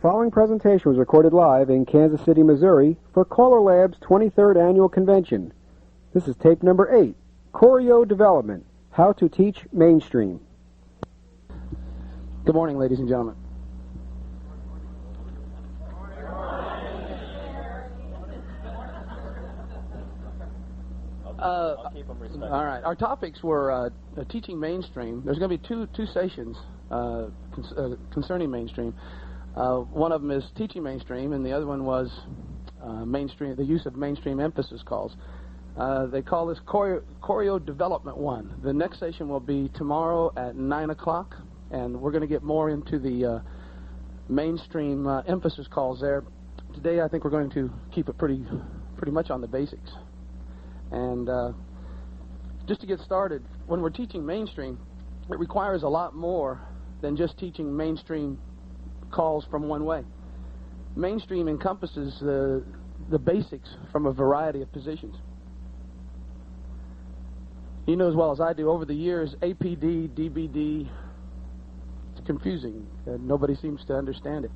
following presentation was recorded live in Kansas City, Missouri for CALLERLAB's 23rd Annual Convention. This is tape number 8, Choreo Development, How to Teach Mainstream. Good morning, ladies and gentlemen. I'll keep them respectful. All right. Our topics were teaching mainstream. There's going to be two sessions concerning mainstream. One of them is teaching mainstream, and the other one was mainstream, the use of mainstream emphasis calls. They call this Choreo Development 1. The next session will be tomorrow at 9 o'clock, and we're going to get more into the mainstream emphasis calls there. Today, I think we're going to keep it pretty much on the basics. And just to get started, when we're teaching mainstream, it requires a lot more than just teaching mainstream calls from one way. Mainstream encompasses the basics from a variety of positions. You know as well as I do, over the years, APD, DBD, it's confusing. Nobody seems to understand it.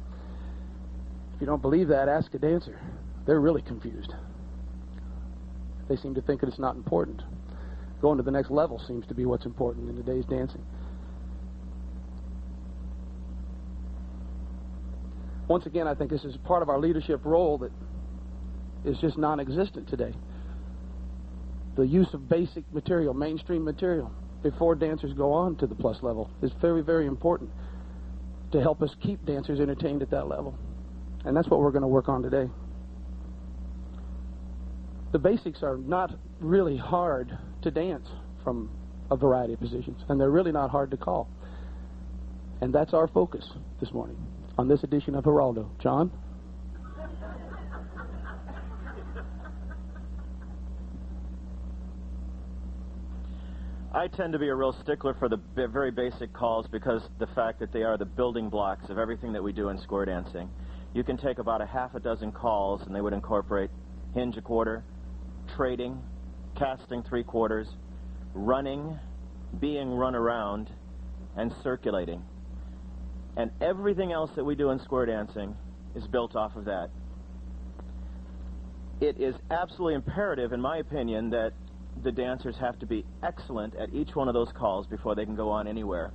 If you don't believe that, ask a dancer. They're really confused. They seem to think that it's not important. Going to the next level seems to be what's important in today's dancing. Once again, I think this is part of our leadership role that is just non-existent today. The use of basic material, mainstream material, before dancers go on to the plus level is very, very important to help us keep dancers entertained at that level. And that's what we're going to work on today. The basics are not really hard to dance from a variety of positions, and they're really not hard to call. And that's our focus this morning on this edition of Geraldo. John? I tend to be a real stickler for the very basic calls because the fact that they are the building blocks of everything that we do in square dancing. You can take about a half a dozen calls and they would incorporate hinge a quarter, trading, casting 3/4, running, being run around, and circulating. And everything else that we do in square dancing is built off of that. It is absolutely imperative, in my opinion, that the dancers have to be excellent at each one of those calls before they can go on anywhere.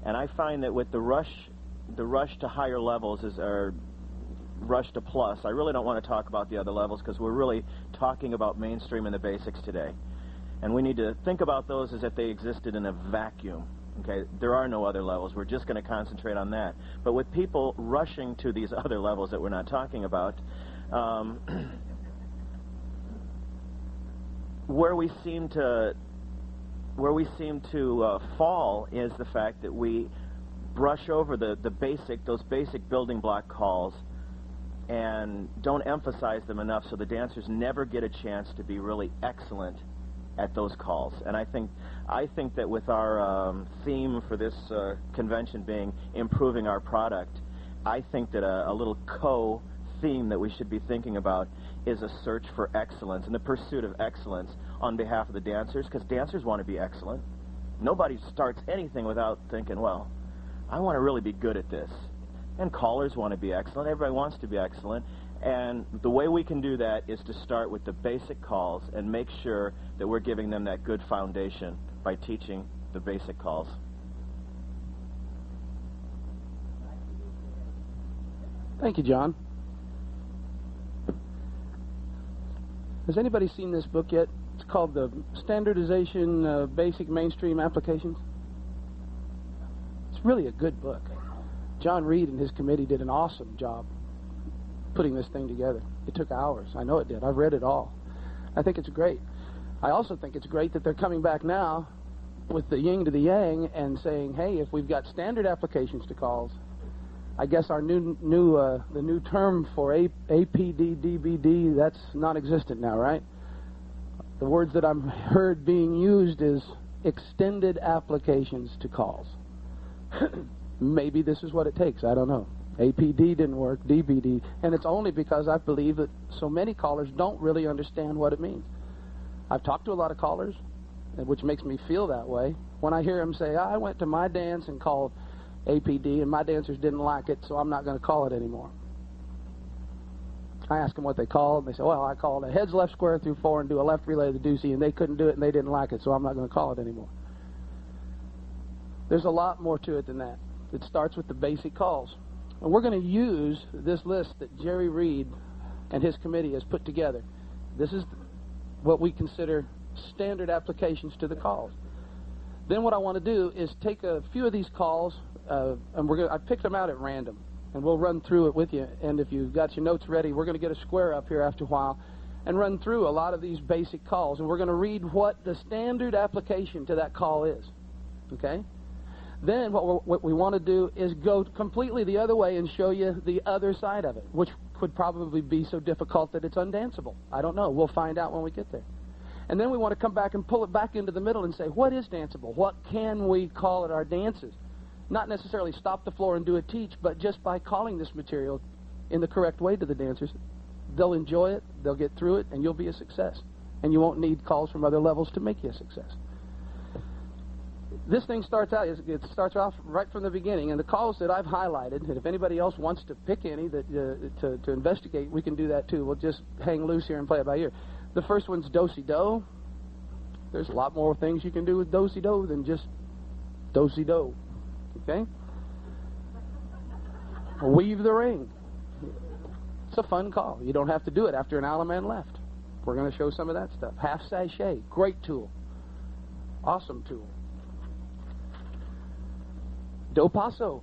And I find that with the rush to higher levels or rush to plus, I really don't want to talk about the other levels because we're really talking about mainstream and the basics today. And we need to think about those as if they existed in a vacuum. Okay, there are no other levels. We're just going to concentrate on that. But with people rushing to these other levels that we're not talking about, where we seem to fall is the fact that we brush over those basic building block calls and don't emphasize them enough, so the dancers never get a chance to be really excellent at those calls. And I think that with our theme for this convention being improving our product, I think that a little co-theme that we should be thinking about is a search for excellence and the pursuit of excellence on behalf of the dancers, because dancers want to be excellent. Nobody starts anything without thinking, well, I want to really be good at this. And callers want to be excellent. Everybody wants to be excellent. And the way we can do that is to start with the basic calls and make sure that we're giving them that good foundation by teaching the basic calls. Thank you, John. Has anybody seen this book yet? It's called The Standardization of Basic Mainstream Applications. It's really a good book. John Reed and his committee did an awesome job putting this thing together. It took hours. I know it did. I've read it all. I think it's great. I also think it's great that they're coming back now with the yin to the yang and saying, hey, if we've got standard applications to calls, I guess our the new term for APD, DBD, that's non-existent now, right? The words that I've heard being used is extended applications to calls. Maybe this is what it takes. I don't know. APD didn't work, DBD, and it's only because I believe that so many callers don't really understand what it means. I've talked to a lot of callers, which makes me feel that way. When I hear them say, I went to my dance and called APD, and my dancers didn't like it, so I'm not going to call it anymore. I asked them what they called, and they said, well, I called a heads left square through 4 and do a left relay to the deucey, and they couldn't do it, and they didn't like it, so I'm not going to call it anymore. There's a lot more to it than that. It starts with the basic calls. And we're going to use this list that Jerry Reed and his committee has put together. This is what we consider standard applications to the calls. Then what I want to do is take a few of these calls, and I picked them out at random. And we'll run through it with you. And if you've got your notes ready, we're going to get a square up here after a while and run through a lot of these basic calls. And we're going to read what the standard application to that call is. Okay? Then what we want to do is go completely the other way and show you the other side of it, which could probably be so difficult that it's undanceable. I don't know. We'll find out when we get there. And then we want to come back and pull it back into the middle and say, what is danceable? What can we call at our dances? Not necessarily stop the floor and do a teach, but just by calling this material in the correct way to the dancers, they'll enjoy it, they'll get through it, and you'll be a success. And you won't need calls from other levels to make you a success. This thing starts out, it starts off right from the beginning, and the calls that I've highlighted, and if anybody else wants to pick any that to investigate, we can do that too. We'll just hang loose here and play it by ear. The first one's do-si-do. There's a lot more things you can do with do-si-do than just do-si-do. Okay? Weave the ring. It's a fun call. You don't have to do it after an Alaman left. We're going to show some of that stuff. Half sachet. Great tool. Awesome tool. Do paso.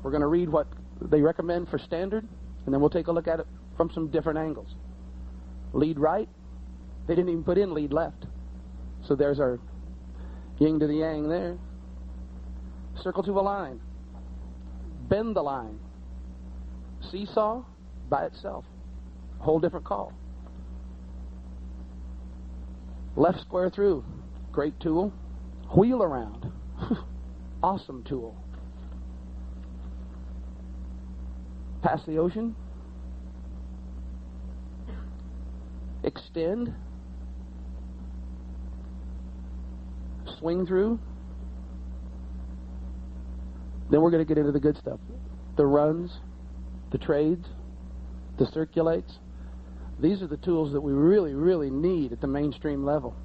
We're going to read what they recommend for standard, and then we'll take a look at it from some different angles. Lead right. They didn't even put in lead left. So there's our yin to the yang there. Circle to a line. Bend the line. Seesaw by itself. A whole different call. Left square through. Great tool. Wheel around. Awesome tool. Pass the ocean. Extend. Swing through. Then we're going to get into the good stuff. The runs, the trades, the circulates. These are the tools that we really, really need at the mainstream level.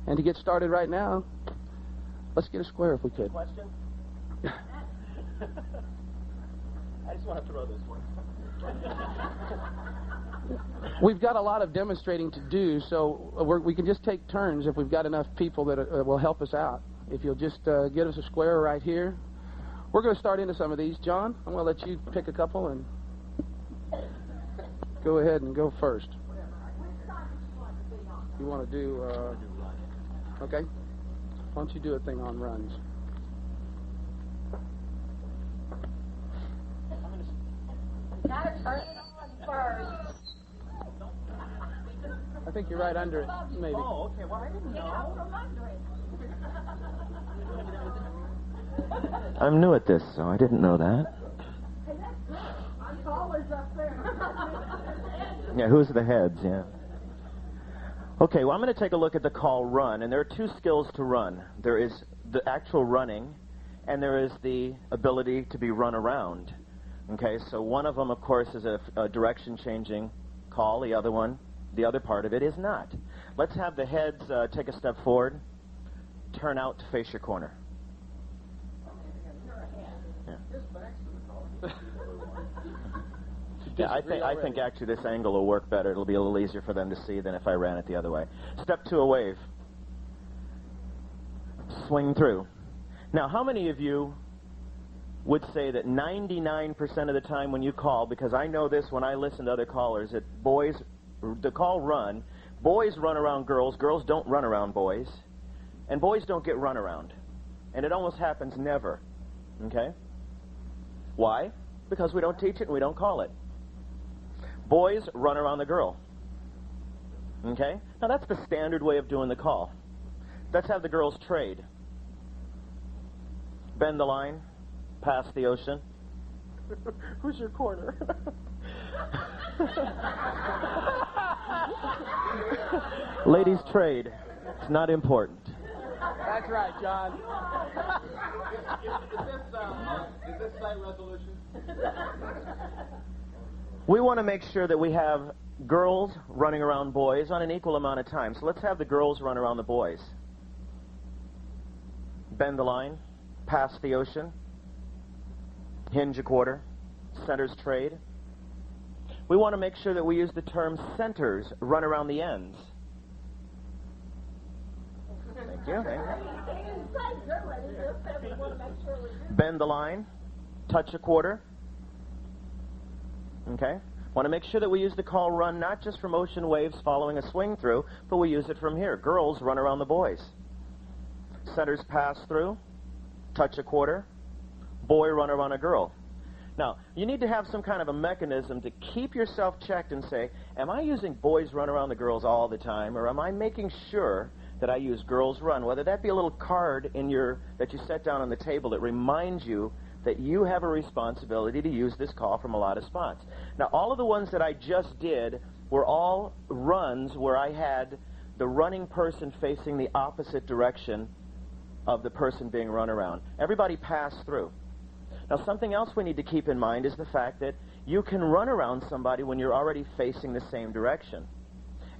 And to get started right now, let's get a square if we could. Question? I just want to throw this one. We've got a lot of demonstrating to do, so we can just take turns if we've got enough people that will help us out. If you'll just get us a square right here. We're going to start into some of these. John, I'm going to let you pick a couple and go ahead and go first. You want to do, okay. Why don't you do a thing on runs? Gotta turn it on first. I think you're right under it, maybe. Oh, okay. Well, I didn't Get know. out from under it. I'm new at this, so I didn't know that. My collar's up there. Yeah, who's the heads? Yeah. Okay, well, I'm going to take a look at the call run, and there are two skills to run. There is the actual running, and there is the ability to be run around. Okay, so one of them, of course, is a direction-changing call. The other one, the other part of it, is not. Let's have the heads take a step forward, turn out to face your corner. Yeah, I think actually this angle will work better. It'll be a little easier for them to see than if I ran it the other way. Step to a wave. Swing through. Now, how many of you would say that 99% of the time when you call, because I know this when I listen to other callers, that boys, the call run, boys run around girls, girls don't run around boys, and boys don't get run around. And it almost happens never. Okay? Why? Because we don't teach it and we don't call it. Boys run around the girl. Okay? Now that's the standard way of doing the call. Let's have the girls trade. Bend the line. Pass the ocean. Who's your corner? Ladies trade. It's not important. That's right, John. Is this site resolution? We want to make sure that we have girls running around boys on an equal amount of time. So let's have the girls run around the boys. Bend the line, pass the ocean, hinge a quarter, centers trade. We want to make sure that we use the term centers, run around the ends. Thank you. Bend the line, touch a quarter. Okay? Want to make sure that we use the call run not just from ocean waves following a swing through, but we use it from here. Girls run around the boys. Centers pass through, touch a quarter, boy run around a girl. Now, you need to have some kind of a mechanism to keep yourself checked and say, am I using boys run around the girls all the time, or am I making sure that I use girls run? Whether that be a little card that you set down on the table that reminds you that you have a responsibility to use this call from a lot of spots. Now, all of the ones that I just did were all runs where I had the running person facing the opposite direction of the person being run around. Everybody passed through. Now, something else we need to keep in mind is the fact that you can run around somebody when you're already facing the same direction.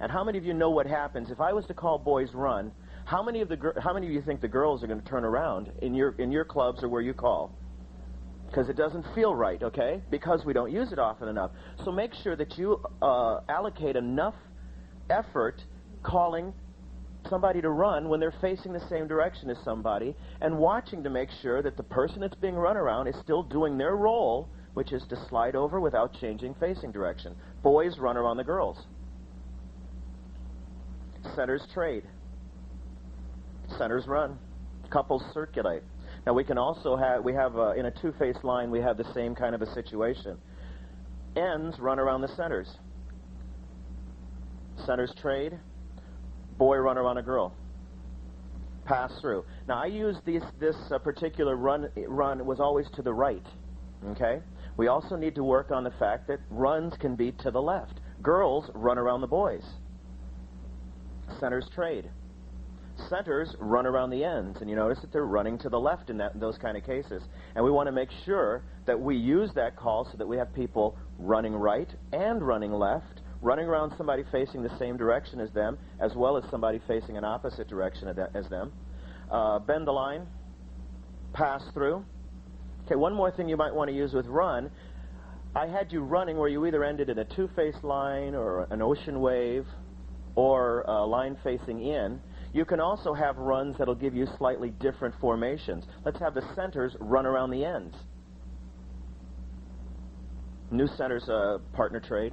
And how many of you know what happens? If I was to call boys run, how many of you think the girls are going to turn around in your clubs or where you call? Because it doesn't feel right, okay? Because we don't use it often enough. So make sure that you allocate enough effort calling somebody to run when they're facing the same direction as somebody, and watching to make sure that the person that's being run around is still doing their role, which is to slide over without changing facing direction. Boys run around the girls. Centers trade. Centers run. Couples circulate. Now we can also have, in a two-faced line, we have the same kind of a situation. Ends run around the centers. Centers trade. Boy run around a girl. Pass through. Now I use this particular run was always to the right. Okay? We also need to work on the fact that runs can be to the left. Girls run around the boys. Centers trade. Centers run around the ends, and you notice that they're running to the left in those kind of cases. And we want to make sure that we use that call so that we have people running right and running left, running around somebody facing the same direction as them, as well as somebody facing an opposite direction as them. Bend the line, pass through. Okay, one more thing you might want to use with run. I had you running where you either ended in a two-faced line or an ocean wave or a line facing in. You can also have runs that'll give you slightly different formations. Let's have the centers run around the ends. New centers, partner trade.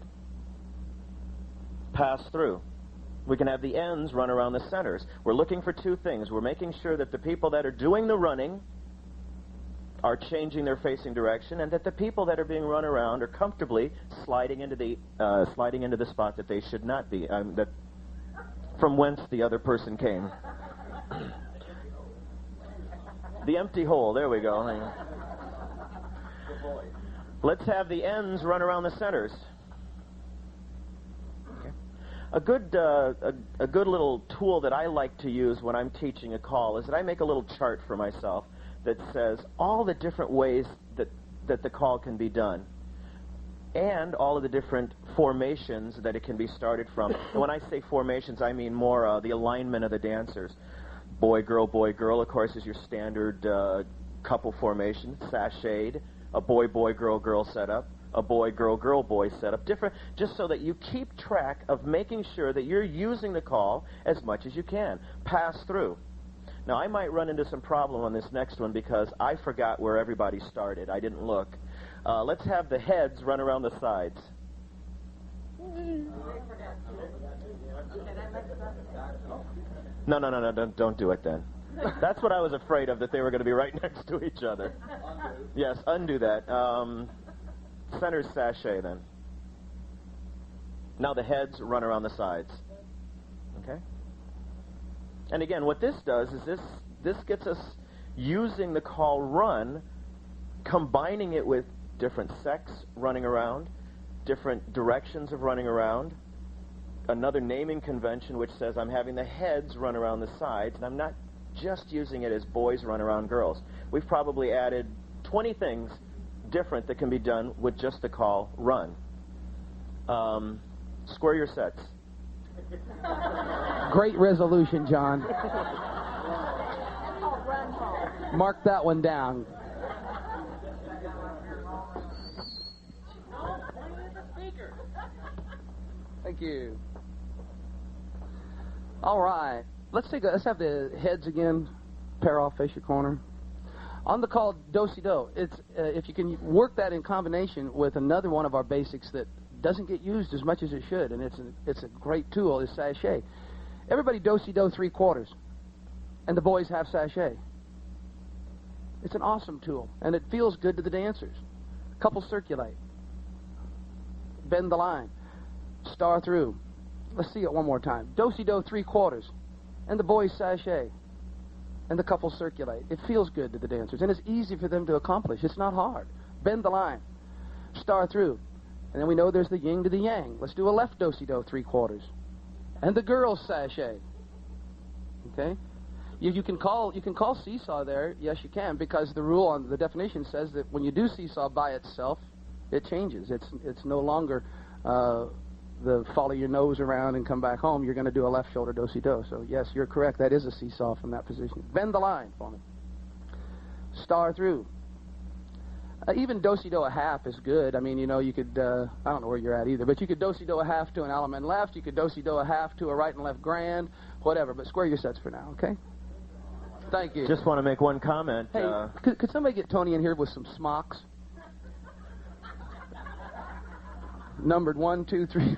Pass through. We can have the ends run around the centers. We're looking for two things. We're making sure that the people that are doing the running are changing their facing direction, and that the people that are being run around are comfortably sliding into the spot that they should not be, from whence the other person came. The empty hole. There we go. Let's have the ends run around the centers. Okay. A good little tool that I like to use when I'm teaching a call is that I make a little chart for myself that says all the different ways that the call can be done, and all of the different formations that it can be started from. And when I say formations, I mean more the alignment of the dancers. Boy, girl, of course, is your standard couple formation, sashayed. A boy, girl, girl setup. A boy, girl, boy setup. Different, just so that you keep track of making sure that you're using the call as much as you can. Pass through. Now, I might run into some problem on this next one because I forgot where everybody started. I didn't look. Let's have the heads run around the sides. No, don't do it then. That's what I was afraid of, that they were going to be right next to each other. Yes, undo that. Centers sachet then. Now the heads run around the sides. Okay? And again, what this does is this gets us using the call run, combining it with different sex running around, different directions of running around, another naming convention which says I'm having the heads run around the sides, and I'm not just using it as boys run around girls. We've probably added 20 things different that can be done with just the call run. Square your sets. Great resolution, John. That's called run home. Mark that one down. Thank you. All right. Let's have the heads again. Pair off, face your corner. On the call do-si-do, it's if you can work that in combination with another one of our basics that doesn't get used as much as it should, and it's a great tool, is sachet. Everybody do-si-do 3/4, and the boys have sachet. It's an awesome tool, and it feels good to the dancers. Couple circulate. Bend the line. Star through. Let's see it one more time. Do-si-do 3/4, and the boys sachet, and the couple circulate. It feels good to the dancers, and it's easy for them to accomplish. It's not hard. Bend the line. Star through. And then we know there's the yin to the yang. Let's do a left do-si-do 3/4, and the girls sachet. Okay? You can call seesaw there. Yes, you can, because the rule on the definition says that when you do seesaw by itself, it changes. It's no longer the follow your nose around and come back home. You're going to do a left shoulder do-si-do. So yes, you're correct. That is a seesaw from that position. Bend the line for me. Star through. Even do-si-do a half is good. I mean, you know, you could, I don't know where you're at either, but you could do-si-do a half to an element left. You could do-si-do a half to a right and left grand, whatever. But square your sets for now, okay? Thank you. Just want to make one comment. Hey, could somebody get Tony in here with some smocks? Numbered 1, 2, 3.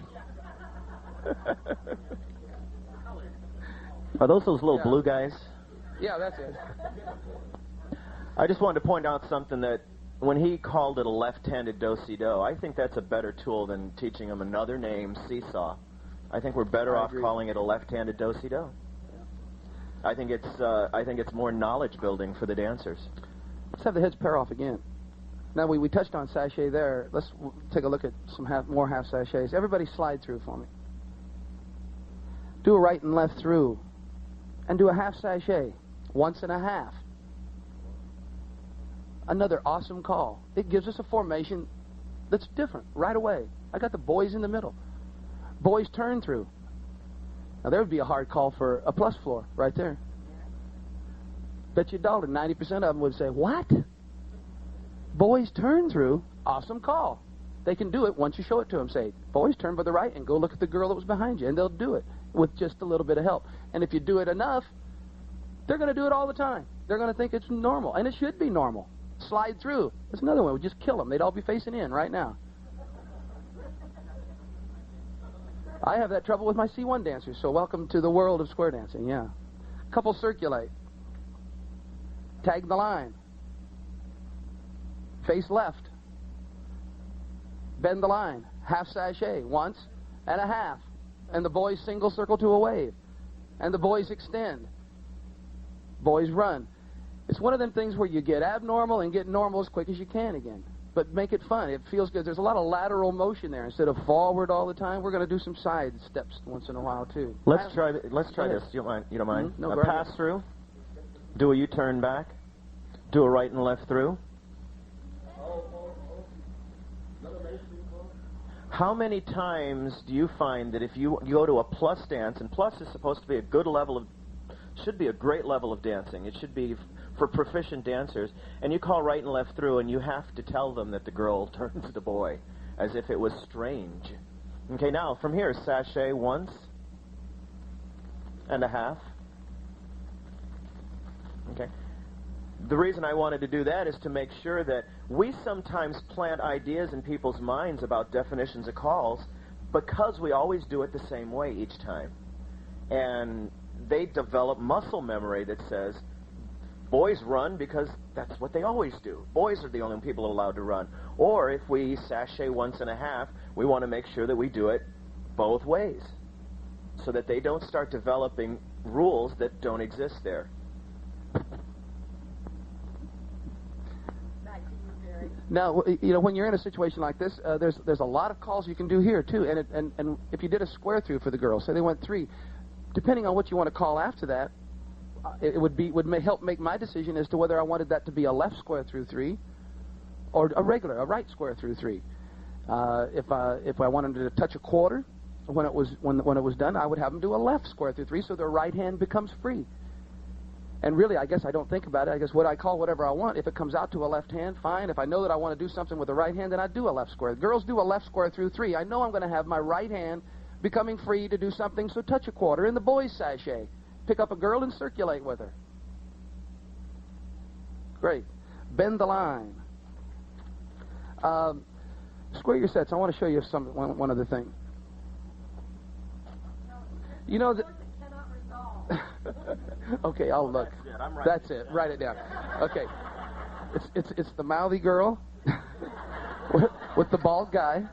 Are those little blue guys? Yeah, that's it. I just wanted to point out something that when he called it a left-handed do-si-do, I think that's a better tool than teaching them another name, seesaw. I think we're better off calling it a left-handed do-si-do. I think it's more knowledge building for the dancers. Let's have the heads pair off again. Now we touched on sachet there. Let's take a look at some more half sachets. Everybody slide through for me. Do a right and left through, and do a half sachet, once and a half. Another awesome call. It gives us a formation that's different right away. I got the boys in the middle. Boys turn through. Now there would be a hard call for a plus floor right there. Bet you a dollar 90% of them would say, what? Boys turn through, awesome call. They can do it once you show it to them. Say, boys, turn by the right and go look at the girl that was behind you, and they'll do it with just a little bit of help. And if you do it enough, they're going to do it all the time. They're going to think it's normal, and it should be normal. Slide through. That's another one. We just kill them. They'd all be facing in right now. I have that trouble with my C1 dancers, so welcome to the world of square dancing, yeah. Couple circulate. Tag the line. Face left. Bend the line. Half sachet. Once and a half. And the boys single circle to a wave. And the boys extend. Boys run. It's one of them things where you get abnormal and get normal as quick as you can again. But make it fun. It feels good. There's a lot of lateral motion there. Instead of forward all the time, we're going to do some side steps once in a while, too. Let's try this. You don't mind? No, a pass through. Do a U-turn back. Do a right and left through. How many times do you find that if you go to a plus dance, and plus is supposed to be a good level of, should be a great level of dancing. It should be for proficient dancers. And you call right and left through, and you have to tell them that the girl turns the boy, as if it was strange. Okay, now from here, sachet once and a half. Okay. The reason I wanted to do that is to make sure that we sometimes plant ideas in people's minds about definitions of calls because we always do it the same way each time. And they develop muscle memory that says, boys run because that's what they always do. Boys are the only people allowed to run. Or if we sachet once and a half, we want to make sure that we do it both ways so that they don't start developing rules that don't exist there. Now, you know, when you're in a situation like this, there's a lot of calls you can do here, too. And if you did a square through for the girls, say they went 3, depending on what you want to call after that, help make my decision as to whether I wanted that to be a left square through 3 or a right square through 3. If I wanted to touch a quarter when it was done, I would have them do a left square through 3 so their right hand becomes free. And really, I guess I don't think about it. I guess what I call whatever I want. If it comes out to a left hand, fine. If I know that I want to do something with the right hand, then I do a left square. Girls do a left square through 3. I know I'm going to have my right hand becoming free to do something, so touch a quarter in the boys' sachet. Pick up a girl and circulate with her. Great. Bend the line. Square your sets. I want to show you one other thing. You know that... Okay, I'll look. That's it. Write it down. Okay. It's the mouthy girl with the bald guy.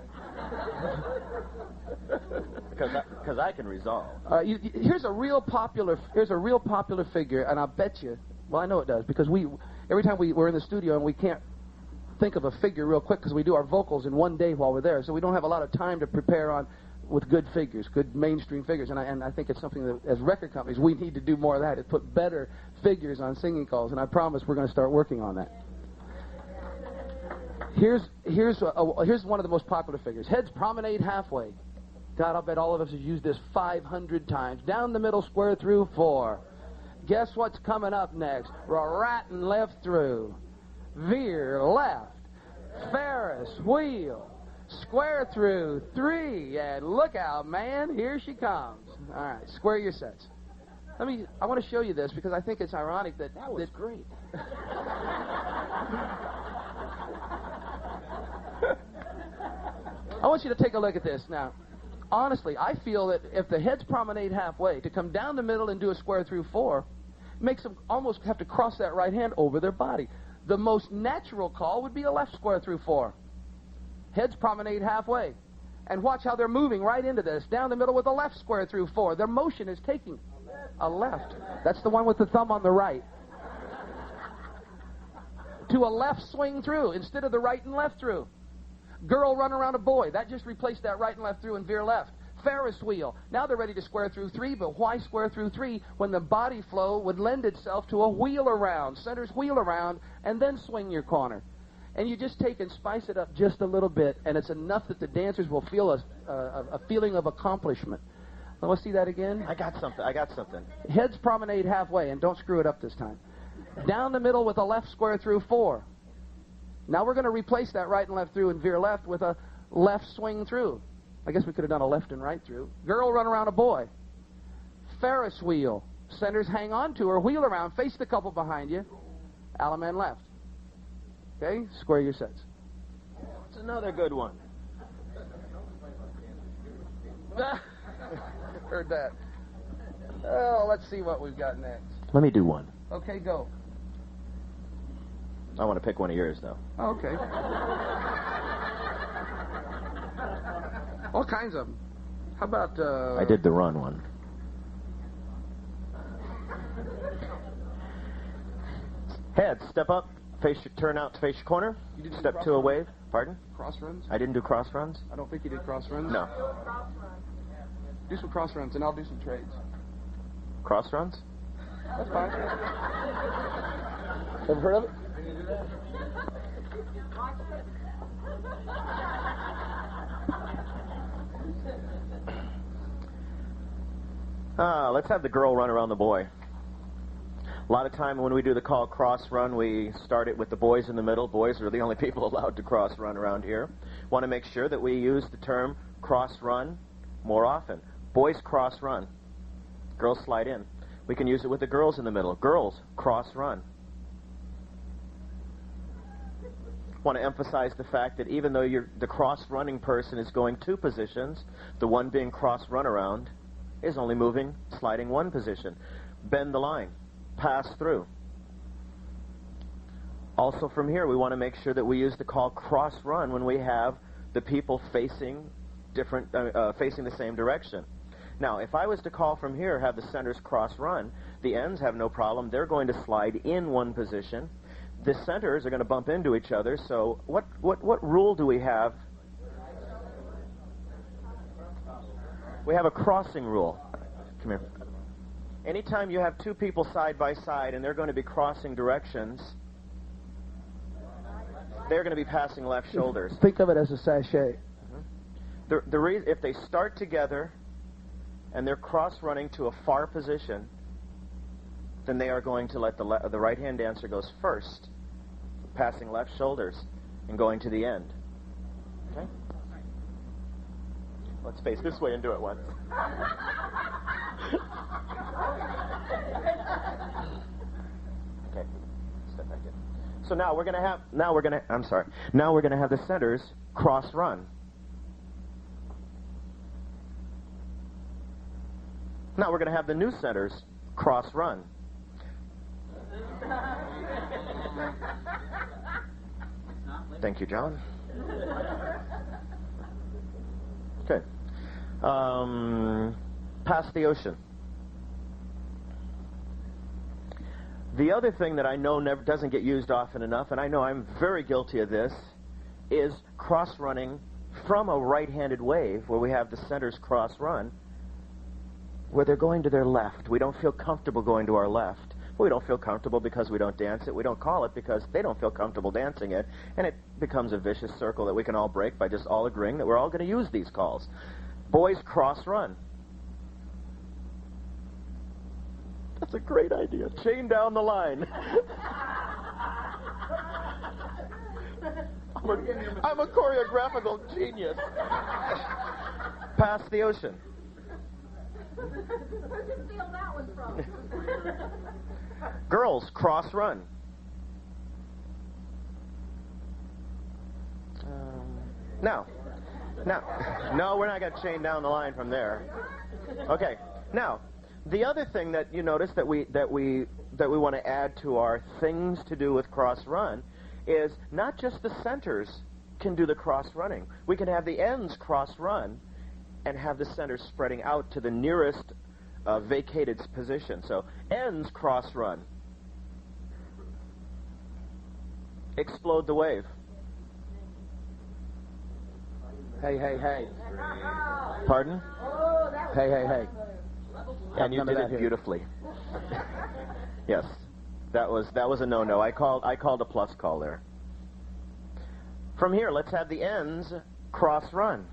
Because I can resolve. Here's a real popular figure, and I bet you. Well, I know it does because every time we're in the studio and we can't think of a figure real quick because we do our vocals in one day while we're there, so we don't have a lot of time to prepare on with good figures, good mainstream figures, and I think it's something that as record companies we need to do more of that, is put better figures on singing calls, and I promise we're going to start working on that. Here's one of the most popular figures. Heads promenade halfway. God, I'll bet all of us have used this 500 times. Down the middle, square through 4. Guess what's coming up next? Ratting left through. Veer left. Ferris wheel. Square through 3, and look out, man, here she comes. All right, square your sets. I want to show you this because I think it's ironic that... That was great. I want you to take a look at this now. Honestly, I feel that if the heads promenade halfway, to come down the middle and do a square through 4 makes them almost have to cross that right hand over their body. The most natural call would be a left square through 4. Heads promenade halfway. And watch how they're moving right into this. Down the middle with a left square through 4. Their motion is taking a left. That's the one with the thumb on the right. To a left swing through instead of the right and left through. Girl run around a boy. That just replaced that right and left through and veer left. Ferris wheel. Now they're ready to square through 3, but why square through 3 when the body flow would lend itself to a wheel around, centers wheel around, and then swing your corner. And you just take and spice it up just a little bit, and it's enough that the dancers will feel a feeling of accomplishment. Let's see that again. I got something. Heads promenade halfway, and don't screw it up this time. Down the middle with a left square through 4. Now we're going to replace that right and left through and veer left with a left swing through. I guess we could have done a left and right through. Girl run around a boy. Ferris wheel. Centers hang on to her, wheel around, face the couple behind you. Alaman left. Okay, square your sets. It's another good one. Heard that. Oh, let's see what we've got next. Let me do one. Okay, go. I want to pick one of yours, though. Oh, okay. All kinds of them. How about... I did the run one. Head, step up. Turn out to face your corner. You didn't Step to a wave. Pardon? Cross runs? I didn't do cross runs? I don't think you did cross runs. No. Do some cross runs, and I'll do some trades. Cross runs? That's fine. Ever heard of it? Let's have the girl run around the boy. A lot of time when we do the call cross run, we start it with the boys in the middle. Boys are the only people allowed to cross run around here. Want to make sure that we use the term cross run more often. Boys cross run. Girls slide in. We can use it with the girls in the middle. Girls cross run. Want to emphasize the fact that even though the cross running person is going 2 positions, the one being cross run around is only moving, sliding 1 position. Bend the line. Pass through. Also from here, we want to make sure that we use the call cross run when we have the people facing facing the same direction. Now, if I was to call from here, have the centers cross run, the ends have no problem. They're going to slide in 1 position. The centers are going to bump into each other. So what rule do we have? We have a crossing rule. Come here. anytime you have two people side by side and they're going to be crossing directions, they're going to be passing left shoulders. Think of it as a sachet. If they start together and they're cross-running to a far position, then they are going to let the right-hand dancer goes first, passing left shoulders and going to the end. Okay? Let's face this way and do it once. Okay, step back in. So now we're going to have the centers cross-run. Now we're going to have the new centers cross-run. Thank you, John. Okay. Past the ocean. The other thing that I know doesn't get used often enough, and I know I'm very guilty of this, is cross-running from a right-handed wave where we have the centers cross-run, where they're going to their left. We don't feel comfortable going to our left. We don't feel comfortable because we don't dance it. We don't call it because they don't feel comfortable dancing it. And it becomes a vicious circle that we can all break by just all agreeing that we're all going to use these calls. Boys cross-run. That's a great idea. Chain down the line. I'm a choreographical genius. Past the ocean. Who did you steal that one from? Girls cross-run. No, we're not going to chain down the line from there. Okay. Now, the other thing that you notice that we want to add to our things to do with cross-run is not just the centers can do the cross-running. We can have the ends cross-run and have the centers spreading out to the nearest vacated position. So ends cross-run. Explode the wave. Hey, hey, hey. Pardon? Hey, hey, hey. And you did it beautifully. Yes, that was a no-no. I called a plus call there. From here, let's have the ends cross-run.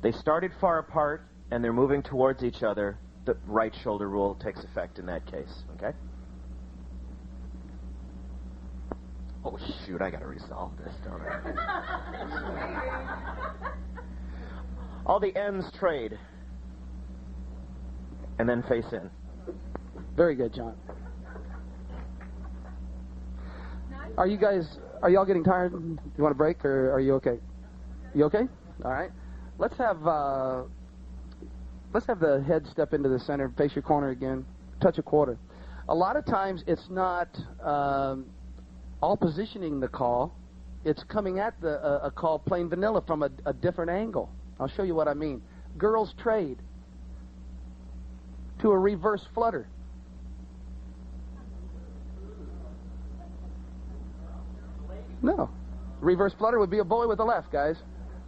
They started far apart, and they're moving towards each other. The right shoulder rule takes effect in that case, okay? Oh, shoot, I got to resolve this, don't I? All the ends trade, and then face in. Very good, John. Are y'all getting tired? You want a break, or are you okay? You okay? All right. Let's have the head step into the center, face your corner again, touch a quarter. A lot of times it's not all positioning the call. It's coming at a call plain vanilla from a different angle. I'll show you what I mean. Girls trade to a reverse flutter. No. Reverse flutter would be a boy with the left, guys.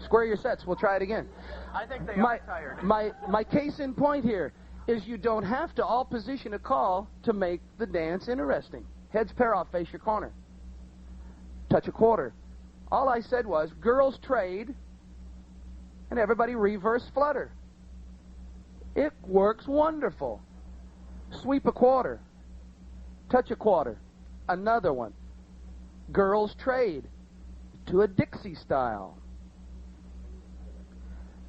Square your sets. We'll try it again. I think they are tired. My case in point here is you don't have to all position a call to make the dance interesting. Heads pair off, face your corner. Touch a quarter. All I said was girls trade and everybody reverse flutter. It works wonderful. Sweep a quarter. Touch a quarter. Another one. Girls trade to a Dixie style.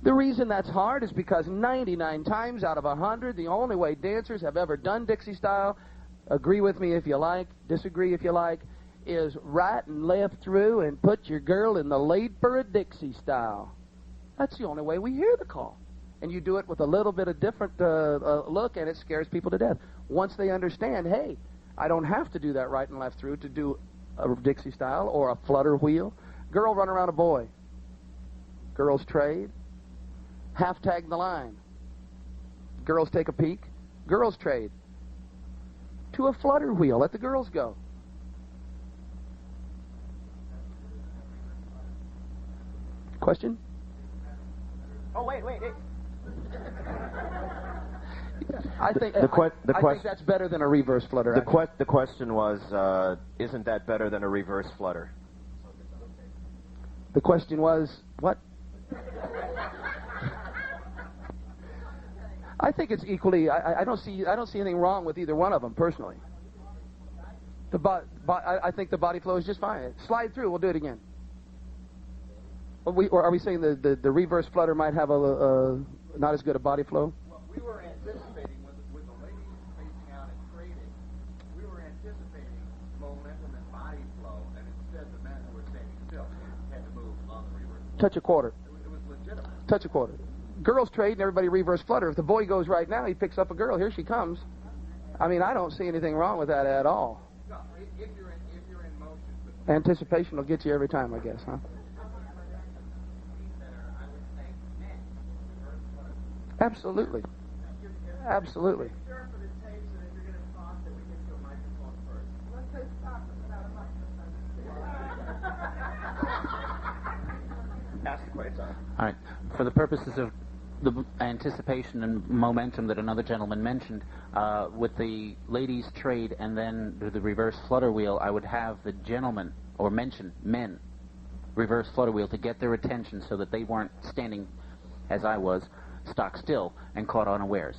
The reason that's hard is because 99 times out of 100, the only way dancers have ever done Dixie style, agree with me if you like, disagree if you like, is right and left through and put your girl in the laid for a Dixie style. That's the only way we hear the call. And you do it with a little bit of different look, and it scares people to death. Once they understand, hey, I don't have to do that right and left through to do a Dixie style or a flutter wheel. Girl run around a boy. Girls trade. Half tag the line. Girls take a peek. Girls trade to a flutter wheel. Let the girls go. Question? Oh, wait. I think I think that's better than a reverse flutter. The question was, isn't that better than a reverse flutter? The question was, what? I think it's equally. I don't see anything wrong with either one of them personally. I think the body flow is just fine. Slide through. We'll do it again. Or are we saying the reverse flutter might have a not as good a body flow? Well, we were anticipating with the ladies facing out and trading, we were anticipating momentum and body flow, and instead the men who were standing still had to move on the reverse. Touch a quarter. It was legitimate. Touch a quarter. Girls trade and everybody reverse flutter. If the boy goes right now, he picks up a girl. Here she comes. I mean, I don't see anything wrong with that at all. No, if you're in motion. Anticipation will get you every time, I guess, huh? Absolutely. Absolutely. Ask the question. All right. For the purposes of the anticipation and momentum that another gentleman mentioned, with the ladies trade and then the reverse flutter wheel, I would have the gentleman, or mention men, reverse flutter wheel to get their attention so that they weren't standing, as I was, stock still and caught unawares.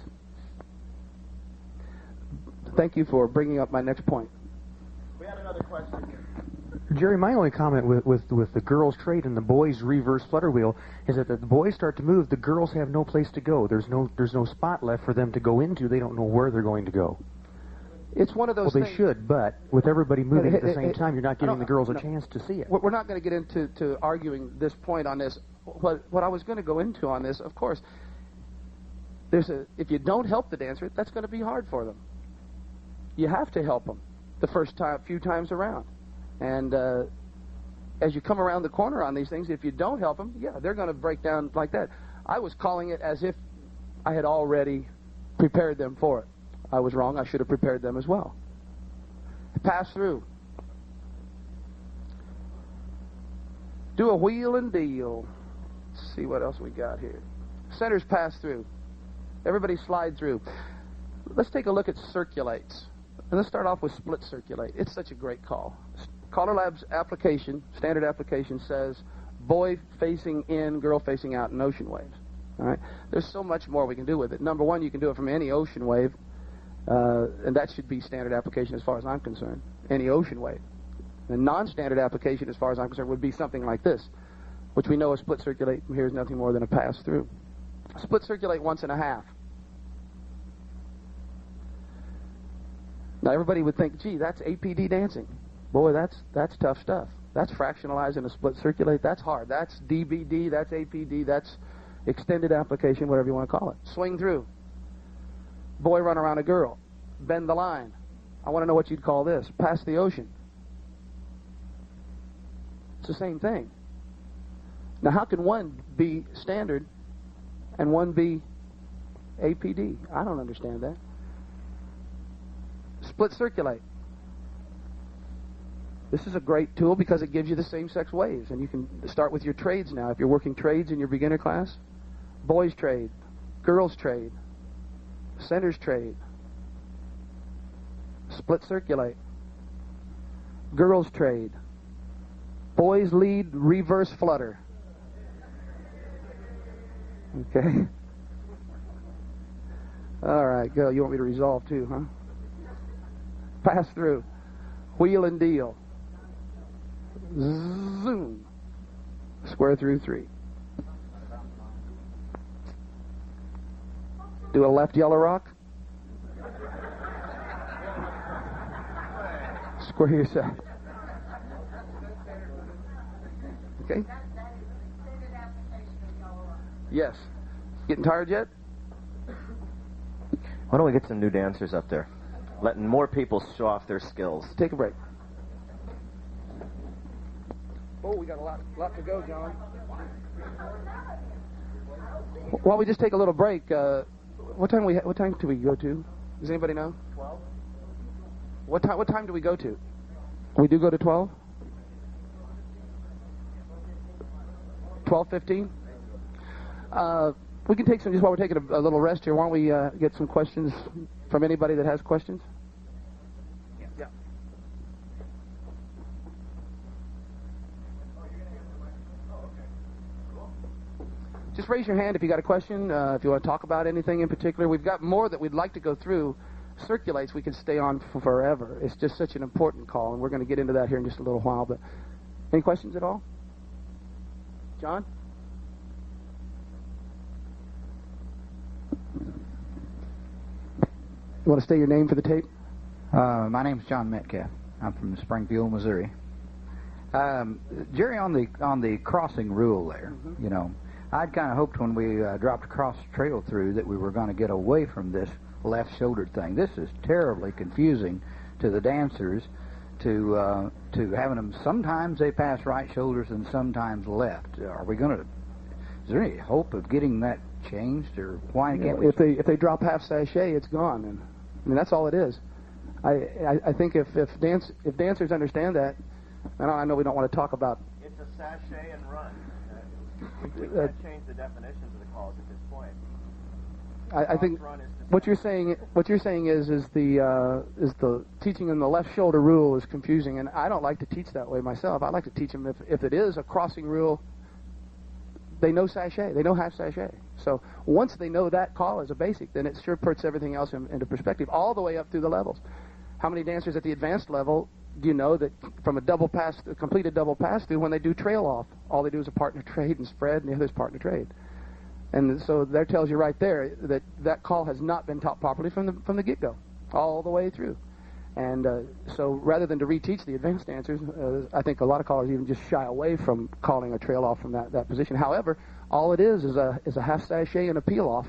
Thank you for bringing up my next point. We had another question here. Jerry, my only comment with the girls' trade and the boys' reverse flutter wheel is that the boys start to move, the girls have no place to go. There's no spot left for them to go into. They don't know where they're going to go. It's one of those things. Well, they should, but with everybody moving at the same time, you're not giving the girls a chance to see it. We're not going to get into arguing this point on this. What I was going to go into on this, of course, if you don't help the dancer, that's going to be hard for them. You have to help them the first few times around. And as you come around the corner on these things, if you don't help them, yeah, they're going to break down like that. I was calling it as if I had already prepared them for it. I was wrong. I should have prepared them as well. Pass through. Do a wheel and deal. Let's see what else we got here. Centers pass through. Everybody slide through. Let's take a look at circulates. And let's start off with split circulate. It's such a great call. CALLERLAB's application, standard application, says boy facing in, girl facing out in ocean waves. All right? There's so much more we can do with it. Number one, you can do it from any ocean wave, and that should be standard application as far as I'm concerned. Any ocean wave. The non-standard application, as far as I'm concerned, would be something like this, which we know a split circulate from here is nothing more than a pass-through. Split circulate once and a half. Now, everybody would think, gee, that's APD dancing. Boy, that's tough stuff. That's fractionalizing a split circulate. That's hard. That's DBD. That's APD. That's extended application, whatever you want to call it. Swing through. Boy run around a girl. Bend the line. I want to know what you'd call this. Pass the ocean. It's the same thing. Now, how can one be standard and one be APD? I don't understand that. Split circulate. This is a great tool because it gives you the same-sex waves, and you can start with your trades now. If you're working trades in your beginner class, boys trade, girls trade, centers trade, split circulate, girls trade, boys lead, reverse flutter. Okay. All right, go. You want me to resolve too, huh? Pass through. Wheel and deal. Zoom. Square through 3. Do a left yellow rock. Square yourself. Okay? Yes. Getting tired yet? Why don't we get some new dancers up there? Letting more people show off their skills. Take a break. Oh, we got a lot to go, John. While we just take a little break, what time do we go to? Does anybody know? 12. What time do we go to? We do go to 12? 12:15? We can take some, just while we're taking a little rest here, why don't we get some questions from anybody that has questions? Yeah. Just raise your hand if you got a question, if you want to talk about anything in particular. We've got more that we'd like to go through. Circulates, we can stay on for forever. It's just such an important call, and we're going to get into that here in just a little while. But any questions at all? John? You want to state your name for the tape? My name's John Metcalf. I'm from Springfield, Missouri. Jerry, on the crossing rule there, you know, I'd kind of hoped when we dropped across the trail through that we were going to get away from this left-shouldered thing. This is terribly confusing to the dancers to having them. Sometimes they pass right shoulders and sometimes left. Are we going to? Is there any hope of getting that changed, or why can't we? If they drop half sachet, it's gone. And I mean, that's all it is. I think if dancers understand that, I know we don't want to talk about. It's a sachet and run. We can't change the definitions of the calls at this point. I think what you're saying is the teaching them the left shoulder rule is confusing, and I don't like to teach that way myself. I like to teach them if it is a crossing rule, they know sachet, they know half sachet. So once they know that call as a basic, then it sure puts everything else into perspective, all the way up through the levels. How many dancers at the advanced level do you know that from a completed double pass through, when they do trail off, all they do is a partner trade and spread, and the other's partner trade? And so that tells you right there that that call has not been taught properly from the get-go, all the way through. And so rather than to reteach the advanced dancers, I think a lot of callers even just shy away from calling a trail off from that position. However, all it is a half sachet and a peel off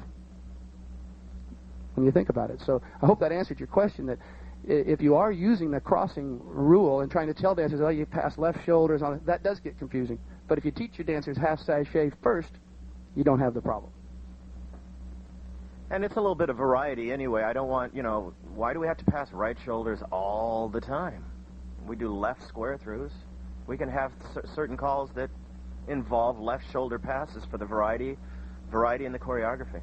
when you think about it. So I hope that answered your question, that if you are using the crossing rule and trying to tell dancers, oh, you pass left shoulders on it, that does get confusing. But if you teach your dancers half sachet first, you don't have the problem. And it's a little bit of variety anyway. I don't want, why do we have to pass right shoulders all the time? We do left square throughs. We can have certain calls that involve left shoulder passes for the variety in the choreography.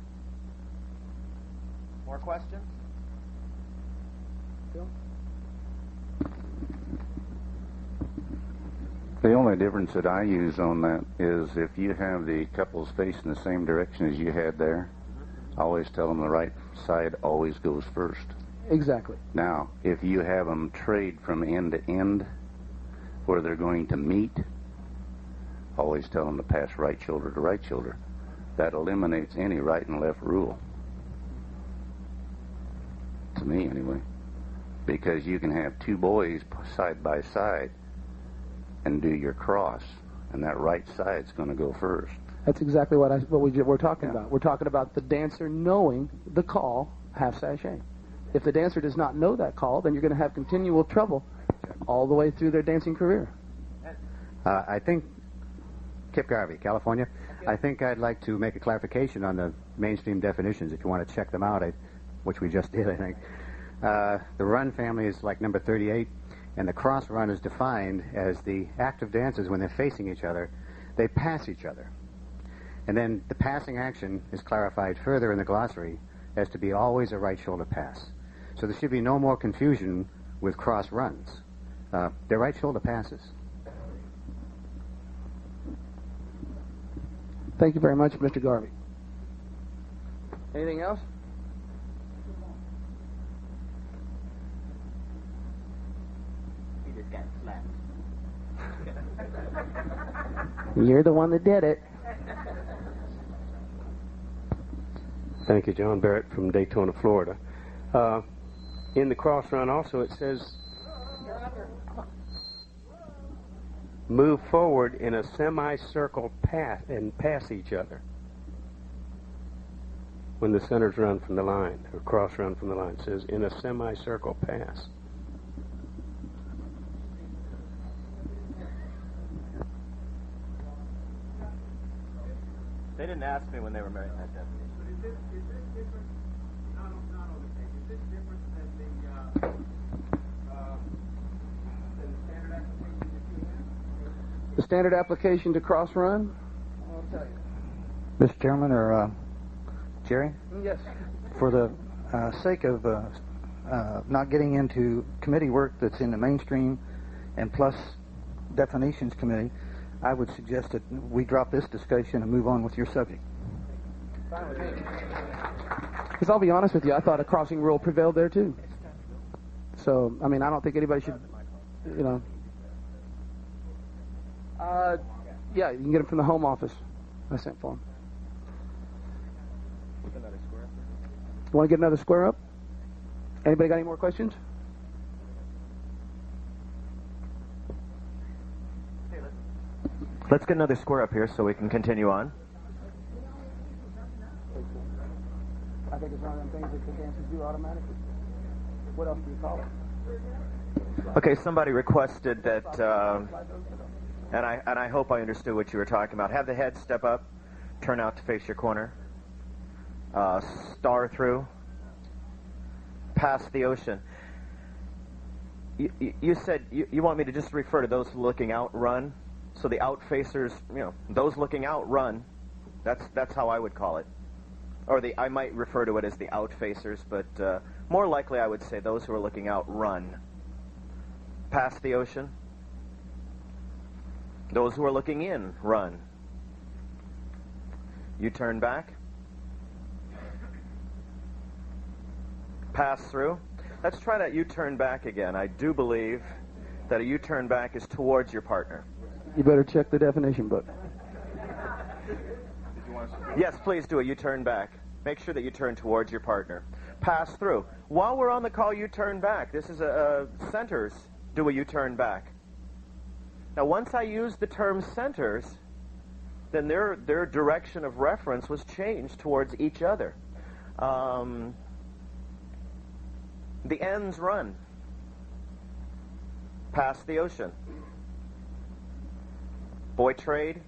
More questions? Bill? The only difference that I use on that is if you have the couples facing the same direction as you had there, I always tell them the right side always goes first. Exactly. Now, if you have them trade from end to end where they're going to meet, always tell them to pass right shoulder to right shoulder. That eliminates any right and left rule. To me, anyway. Because you can have two boys side by side and do your cross, and that right side's going to go first. That's exactly what we're talking about. We're talking about the dancer knowing the call, half sachet. If the dancer does not know that call, then you're going to have continual trouble all the way through their dancing career. I think, Kip Garvey, California, I think I'd like to make a clarification on the mainstream definitions, if you want to check them out, which we just did, I think. The run family is like number 38, and the cross run is defined as the active dancers, when they're facing each other, they pass each other. And then the passing action is clarified further in the glossary as to be always a right shoulder pass. So there should be no more confusion with cross runs. They're right shoulder passes. Thank you very much, Mr. Garvey. Anything else? He just got slapped. You're the one that did it. Thank you, John Barrett from Daytona, Florida. In the cross run also it says, move forward in a semicircle path and pass each other. When the centers run from the line, or cross run from the line, it says in a semicircle pass. They didn't ask me when they were married that definition. Is this different? Not on the page. Is this different than the standard application that you have? The standard application to cross run? I'll tell you. Mr. Chairman, or Jerry? Yes. For the sake of not getting into committee work that's in the mainstream and plus definitions committee, I would suggest that we drop this discussion and move on with your subject. Because I'll be honest with you, I thought a crossing rule prevailed there too. So, I mean, I don't think anybody should, you know. Yeah, you can get them from the home office. I sent for them. You want to get another square up? Anybody got any more questions? Let's get another square up here so we can continue on. I think it's one of them things that the dancers do automatically. What else do you call it? Okay, somebody requested that, and I hope I understood what you were talking about. Have the head step up, turn out to face your corner, star through, past the ocean. You said you want me to just refer to those looking out, run. So the out-facers, you know, those looking out, run. That's how I would call it. Or I might refer to it as the out-facers, but more likely I would say those who are looking out, run. Past the ocean. Those who are looking in, run. You turn back. Pass through. Let's try that U-turn back again. I do believe that a U-turn back is towards your partner. You better check the definition book. Yes, please do a U-turn back. Make sure that you turn towards your partner. Pass through. While we're on the call, U-turn back. This is centers do a U-turn back. Now, once I used the term centers, then their direction of reference was changed towards each other. The ends run. Past the ocean. Boy trade.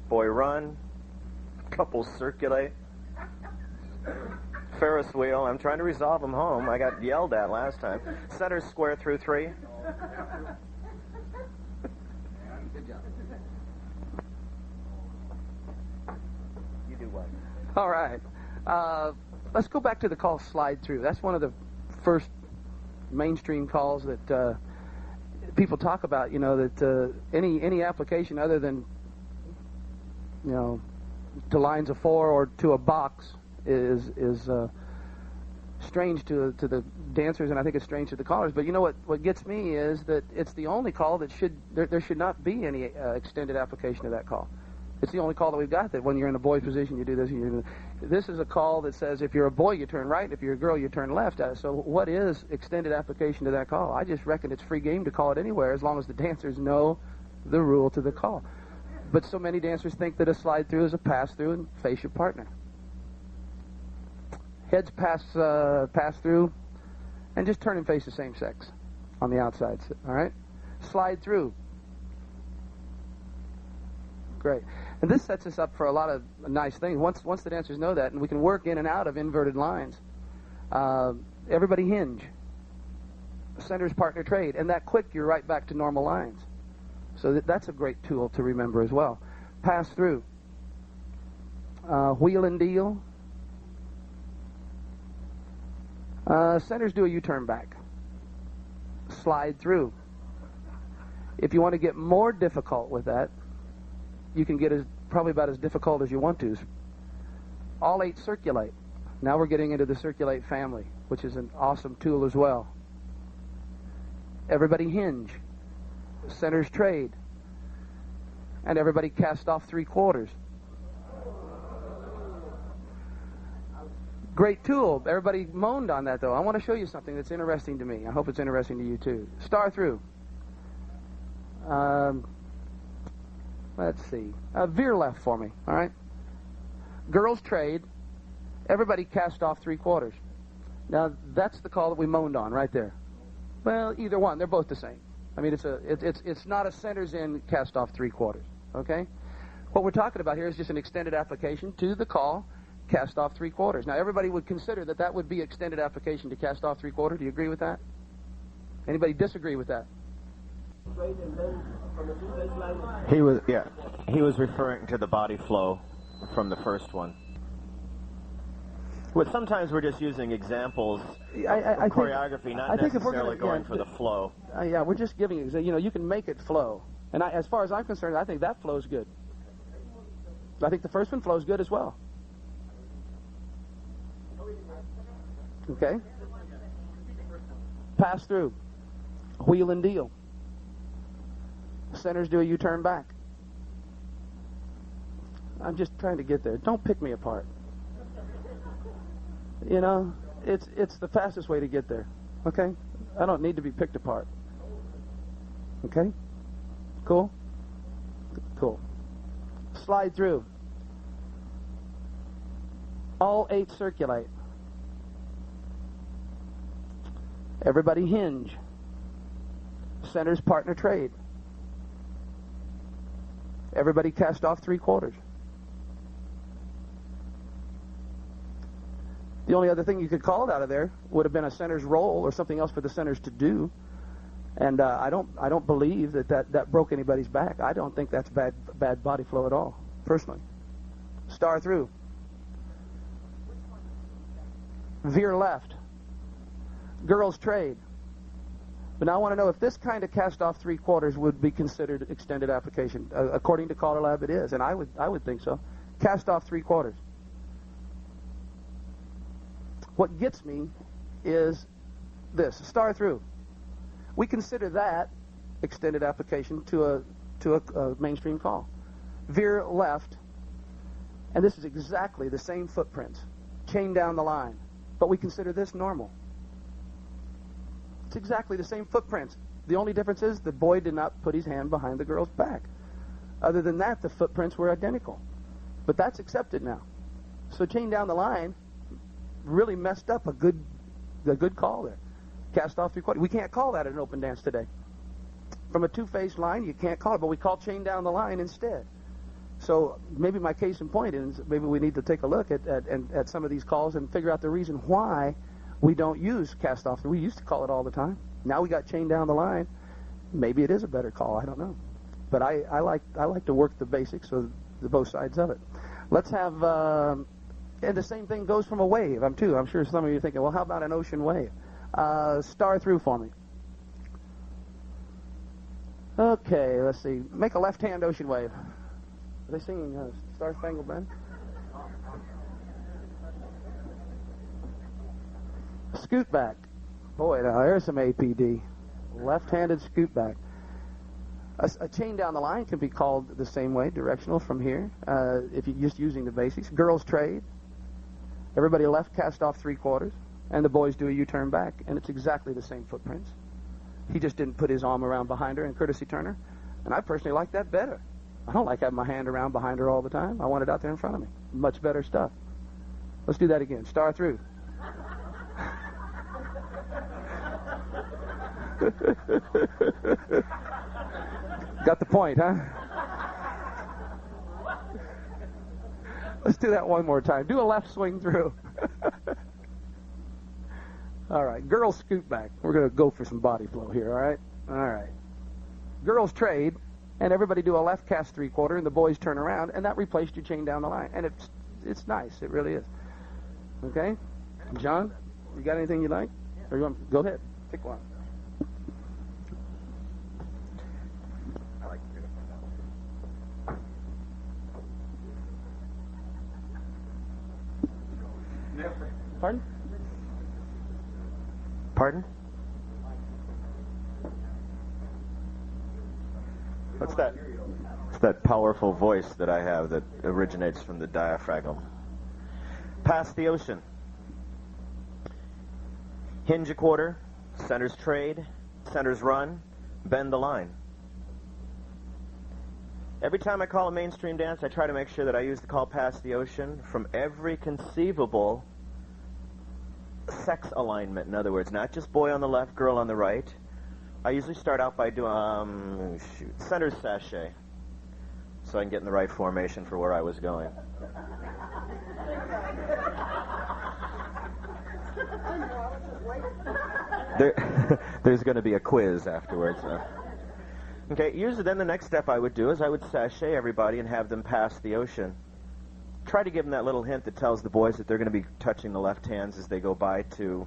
Boy run. Couples circulate. Ferris wheel. I'm trying to resolve them home. I got yelled at last time. Centers square through 3. Good job. You do what? All right. Let's go back to the call slide through. That's one of the first mainstream calls that people talk about. You know, that any application other than, you know, to lines of 4 or to a box is strange to the dancers, and I think it's strange to the callers. But you know what gets me is that it's the only call that there should not be any extended application of that call. It's the only call that we've got that when you're in a boy's position you do this. This is a call that says if you're a boy you turn right, if you're a girl you turn left. So what is extended application to that call? I just reckon it's free game to call it anywhere as long as the dancers know the rule to the call. But so many dancers think that a slide through is a pass through and face your partner. Heads pass through, and just turn and face the same sex on the outside. All right, slide through. Great, and this sets us up for a lot of nice things. Once the dancers know that, and we can work in and out of inverted lines. Everybody hinge. Centers partner trade, and that quick you're right back to normal lines. So that's a great tool to remember as well. Pass through. Wheel and deal. Centers do a U-turn back. Slide through. If you want to get more difficult with that, you can get probably about as difficult as you want to. All 8 circulate. Now we're getting into the circulate family, which is an awesome tool as well. Everybody hinge. Centers trade. And everybody cast off 3/4. Great tool. Everybody moaned on that, though. I want to show you something that's interesting to me. I hope it's interesting to you, too. Star through. Let's see. Veer left for me, all right? Girls trade. Everybody cast off 3/4. Now, that's the call that we moaned on right there. Well, either one. They're both the same. I mean, it's not a centers in cast off 3/4, okay? What we're talking about here is just an extended application to the call cast off 3/4. Now, everybody would consider that would be extended application to cast off 3/4. Do you agree with that? Anybody disagree with that? He was referring to the body flow from the first one. But sometimes we're just using examples I of choreography, not necessarily going for the flow. Yeah, we're just giving examples. You know, you can make it flow. And as far as I'm concerned, I think that flows good. I think the first one flows good as well. Okay? Pass through. Wheel and deal. Centers do a U-turn back. I'm just trying to get there. Don't pick me apart. You know, it's the fastest way to get there. Okay? I don't need to be picked apart. Okay? Cool? Cool. Slide through. All 8 circulate. Everybody hinge. Centers partner trade. Everybody cast off 3/4. The only other thing you could call it out of there would have been a center's roll or something else for the centers to do. And I don't believe that broke anybody's back. I don't think that's bad body flow at all, personally. Star through. Veer left. Girls trade. But now I want to know if this kind of cast off 3/4 would be considered extended application. According to CALLERLAB, it is, and I would think so. Cast off 3/4. What gets me is this: star through. We consider that extended application to a mainstream call. Veer left, and this is exactly the same footprints. Chain down the line, but we consider this normal. It's exactly the same footprints. The only difference is the boy did not put his hand behind the girl's back. Other than that, the footprints were identical. But that's accepted now. So chain down the line really messed up a good call there. Cast off 3/4. We can't call that an open dance today. From a two-phase line, you can't call it, but we call chain down the line instead. So maybe my case in point is maybe we need to take a look at some of these calls and figure out the reason why we don't use cast off. We used to call it all the time. Now we got chain down the line. Maybe it is a better call. I don't know. But I like to work the basics of both sides of it. Let's have, and the same thing goes from a wave. I'm sure some of you are thinking, well, how about an ocean wave? Star through for me. Okay, let's see. Make a left-hand ocean wave. Are they singing Star Spangled Banner? Scoot back. Boy, now there's some APD. Left-handed scoot back. A chain down the line can be called the same way, directional from here, if you're just using the basics. Girls trade. Everybody left cast off 3/4, and the boys do a U-turn back, and it's exactly the same footprints. He just didn't put his arm around behind her and courtesy turn her, and I personally like that better. I don't like having my hand around behind her all the time. I want it out there in front of me. Much better stuff. Let's do that again. Star through. Got the point, huh? Let's do that one more time. Do a left swing through. All right. Girls scoot back. We're going to go for some body flow here, all right? All right. Girls trade, and everybody do a left cast 3/4, and the boys turn around, and that replaced your chain down the line. And it's nice. It really is. Okay? John, you got anything you like? Or you want, go ahead. Pick one. Pardon? Pardon? What's that? It's that powerful voice that I have that originates from the diaphragm. Pass the ocean. Hinge a quarter. Centers trade. Centers run. Bend the line. Every time I call a mainstream dance, I try to make sure that I use the call pass the ocean from every conceivable sex alignment. In other words, not just boy on the left, girl on the right. I usually start out by doing centers sachet, so I can get in the right formation for where I was going. There's going to be a quiz afterwards. Okay, usually then the next step I would do is I would sachet everybody and have them pass the ocean. try to give them that little hint that tells the boys that they're going to be touching the left hands as they go by to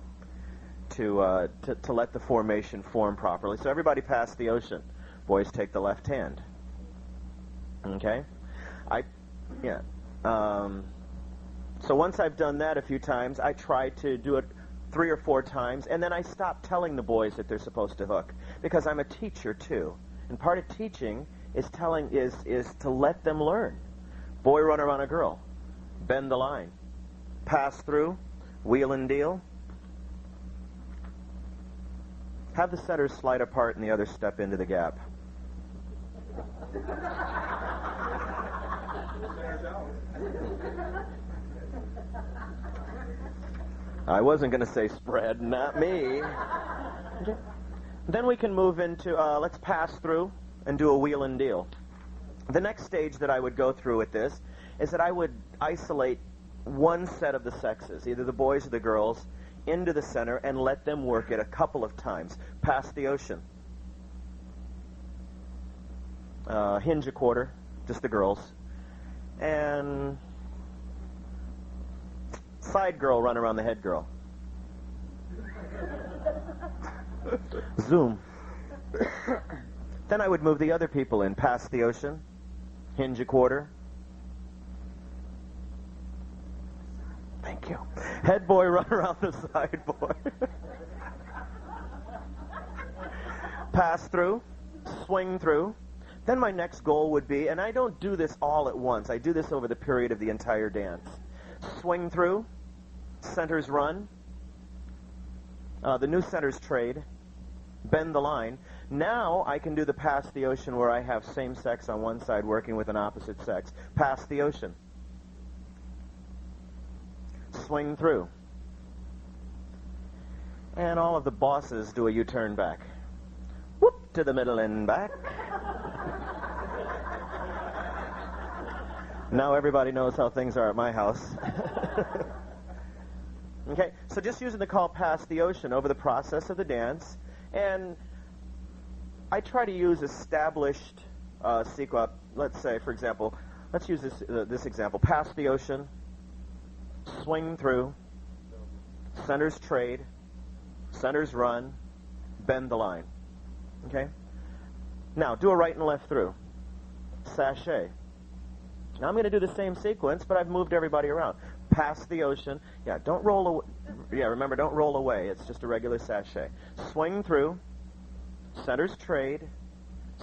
let the formation form properly. So everybody pass the ocean. Boys take the left hand. Okay? So once I've done that a few times, I try to do it 3 or 4 times, and then I stop telling the boys that they're supposed to hook, because I'm a teacher too. And part of teaching is to let them learn. Boy run around a girl. Bend the line. Pass through. Wheel and deal. Have the setters slide apart and the others step into the gap. I wasn't going to say spread, not me. Okay. Then we can move into, let's pass through and do a wheel and deal. The next stage that I would go through with this is that I would isolate one set of the sexes, either the boys or the girls, into the center and let them work it a couple of times. Pass the ocean. Hinge a quarter, just the girls. And side girl run around the head girl. Zoom. Then I would move the other people in. Pass the ocean. Hinge a quarter. Thank you. Head boy run around the side boy. Pass through. Swing through. Then my next goal would be, and I don't do this all at once, I do this over the period of the entire dance. Swing through. Centers run. The new centers trade. Bend the line. Now I can do the pass the ocean where I have same sex on one side working with an opposite sex. Pass the ocean. Swing through. And all of the bosses do a U-turn back. Whoop to the middle and back. Now everybody knows how things are at my house. Okay, so just using the call pass the ocean over the process of the dance, and I try to use established sequence. Let's say, for example, let's use this example. Pass the ocean, swing through, centers trade, centers run, bend the line. Okay? Now, do a right and left through. Sachet. Now I'm going to do the same sequence, but I've moved everybody around. Pass the ocean. Yeah, don't roll away. Yeah, remember, don't roll away. It's just a regular sachet. Swing through. Centers trade.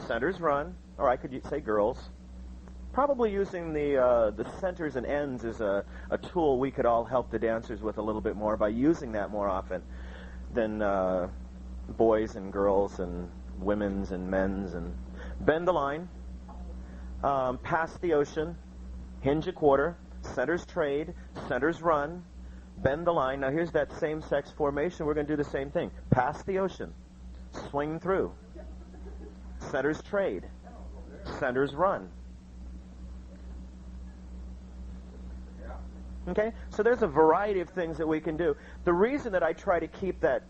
Centers run. Or I could say girls. Probably using the centers and ends as a tool we could all help the dancers with a little bit more by using that more often than boys and girls and women's and men's. And bend the line. Pass the ocean. Hinge a quarter. Centers trade, centers run, bend the line. Now here's that same-sex formation. We're going to do the same thing. Pass the ocean, swing through, centers trade, centers run. Okay? So there's a variety of things that we can do. The reason that I try to keep that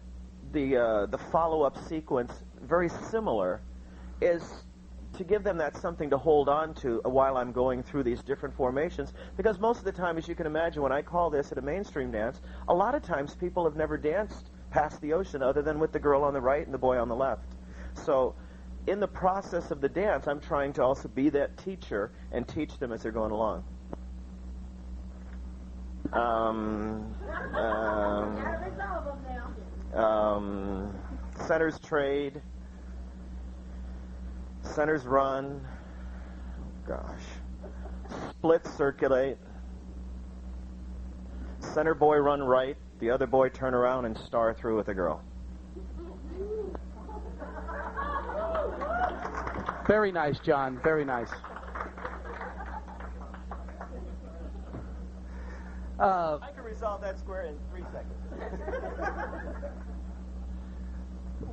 the follow-up sequence very similar is to give them that something to hold on to while I'm going through these different formations, because most of the time, as you can imagine, when I call this at a mainstream dance, a lot of times people have never danced past the ocean other than with the girl on the right and the boy on the left. So in the process of the dance, I'm trying to also be that teacher and teach them as they're going along. Centers trade. Centers run. Gosh. Split circulate. Center boy run right. The other boy turn around and star through with the girl. Very nice, John. Very nice. I can resolve that square in 3 seconds.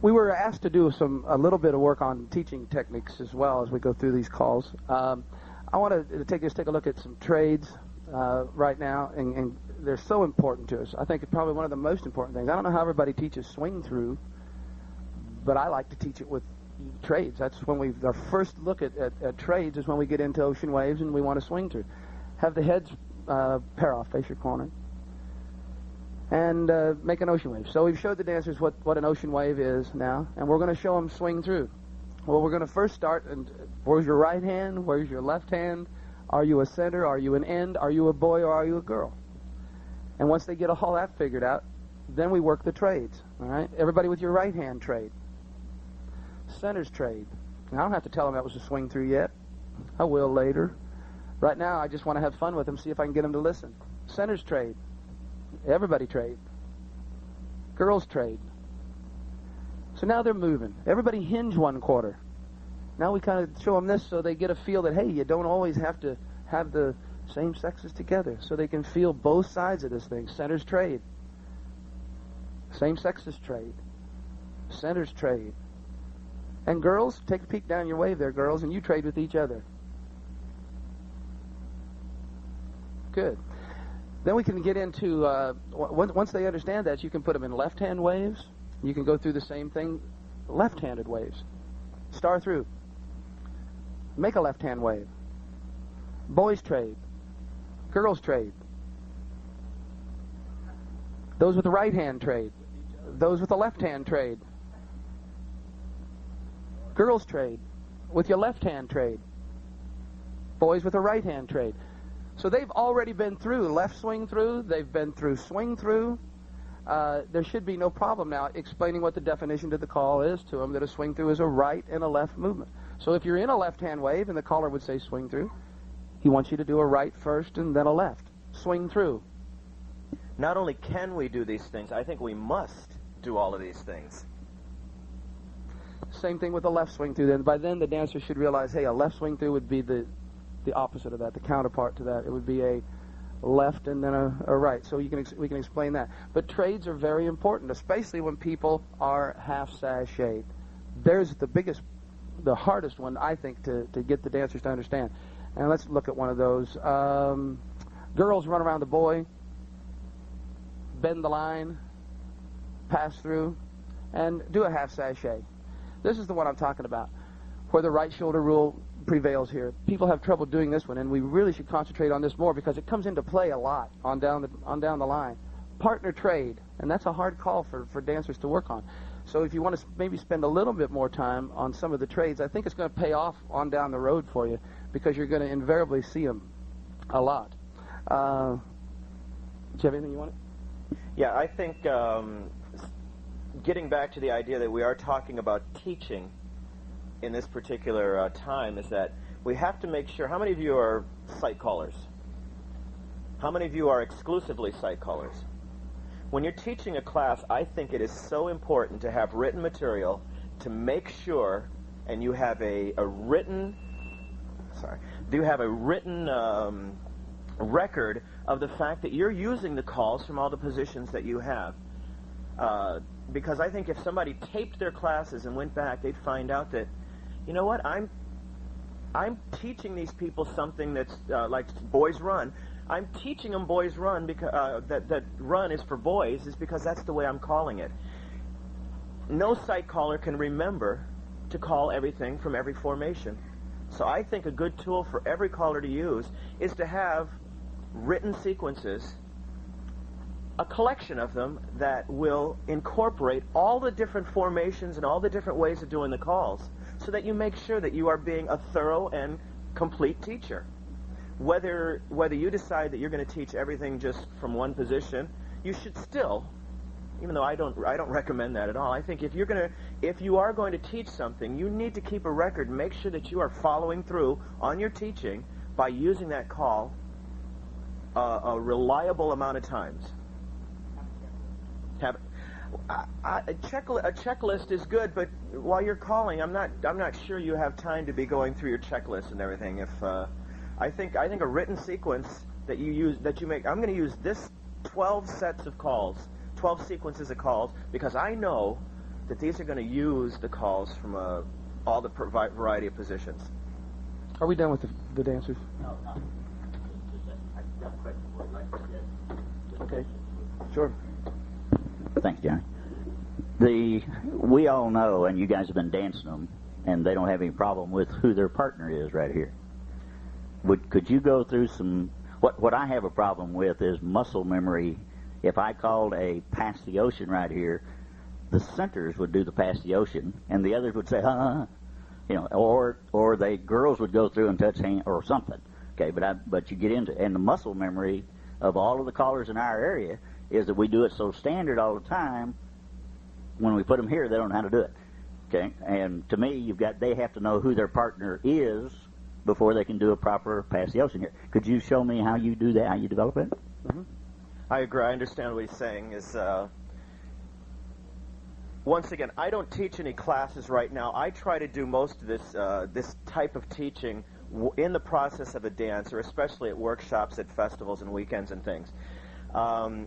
We were asked to do a little bit of work on teaching techniques as well as we go through these calls. I want to take a look at some trades right now, and they're so important to us. I think it's probably one of the most important things. I don't know how everybody teaches swing through, but I like to teach it with trades. That's when our first look at trades is when we get into ocean waves and we want to swing through. Have the heads pair off, face your corner, and make an ocean wave. So we've showed the dancers what an ocean wave is now, and we're going to show them swing through. Well, we're going to first start, and where's your right hand? Where's your left hand? Are you a center? Are you an end? Are you a boy or are you a girl? And once they get all that figured out, then we work the trades, all right? Everybody with your right hand trade. Centers trade. And I don't have to tell them that was a swing through yet. I will later. Right now, I just want to have fun with them, see if I can get them to listen. Centers trade. Everybody trade. Girls trade. So now they're moving. Everybody hinge one quarter. Now we kind of show them this so they get a feel that, hey, you don't always have to have the same sexes together, so they can feel both sides of this thing. Centers trade. Same sexes trade. Centers trade. And girls, take a peek down your wave there, girls, and you trade with each other. Good. Then we can get into, once they understand that, you can put them in left-hand waves. You can go through the same thing, left-handed waves. Star through. Make a left-hand wave. Boys trade. Girls trade. Those with the right hand trade. Those with the left hand trade. Girls trade. With your left hand trade. Boys with a right hand trade. So they've already been through left swing through. They've been through swing through. There should be no problem now explaining what the definition to the call is to them, that a swing through is a right and a left movement. So if you're in a left hand wave and the caller would say swing through, he wants you to do a right first and then a left. Swing through. Not only can we do these things, I think we must do all of these things. Same thing with the left swing through. Then by then the dancer should realize, hey, a left swing through would be the opposite of that, the counterpart to that. It would be a left and then a right. So we can explain that. But trades are very important, especially when people are half sashayed. There's the hardest one, I think, to get the dancers to understand. And let's look at one of those. Girls run around the boy, bend the line, pass through, and do a half sachet. This is the one I'm talking about, where the right shoulder rule prevails here. People have trouble doing this one, and we really should concentrate on this more because it comes into play a lot on down the line. Partner trade, and that's a hard call for dancers to work on. So if you want to maybe spend a little bit more time on some of the trades, I think it's going to pay off on down the road for you because you're going to invariably see them a lot. Do you have anything you want to? Yeah, I think getting back to the idea that we are talking about teaching in this particular time is that we have to make sure. How many of you are sight callers? How many of you are exclusively sight callers? When you're teaching a class, I think it is so important to have written material to make sure, and you have a written record of the fact that you're using the calls from all the positions that you have. Because I think if somebody taped their classes and went back, they'd find out that, you know what, I'm teaching these people something that's like boys run. I'm teaching them boys run because that run is for boys is because that's the way I'm calling it. No sight caller can remember to call everything from every formation. So I think a good tool for every caller to use is to have written sequences, a collection of them that will incorporate all the different formations and all the different ways of doing the calls so that you make sure that you are being a thorough and complete teacher. Whether you decide that you're going to teach everything just from one position, you should still, even though I don't recommend that at all. I think if you are going to teach something, you need to keep a record and make sure that you are following through on your teaching by using that call a reliable amount of times. A checklist is good, but while you're calling, I'm not sure you have time to be going through your checklist and everything. I think a written sequence that you make. I'm going to use this 12 sets of calls, 12 sequences of calls, because I know that these are going to use the calls from all the variety of positions. Are we done with the dancers? No. I've got a question for you. Okay. Sure. Thanks, Johnny. We all know, and you guys have been dancing them, and they don't have any problem with who their partner is right here. Could you go through some What I have a problem with is muscle memory. If I called a pass the ocean right here, the centers would do the pass the ocean, and the others would say, you know, or the girls would go through and touch hand or something. Okay, but you get into, and the muscle memory of all of the callers in our area is that we do it so standard all the time. When we put them here, they don't know how to do it. Okay, and to me, they have to know who their partner is before they can do a proper pass the ocean here. Could you show me how you do that, how you develop it? Mm-hmm. I agree. I understand what he's saying. Is once again, I don't teach any classes right now. I try to do most of this type of teaching in the process of a dance, or especially at workshops, at festivals and weekends and things.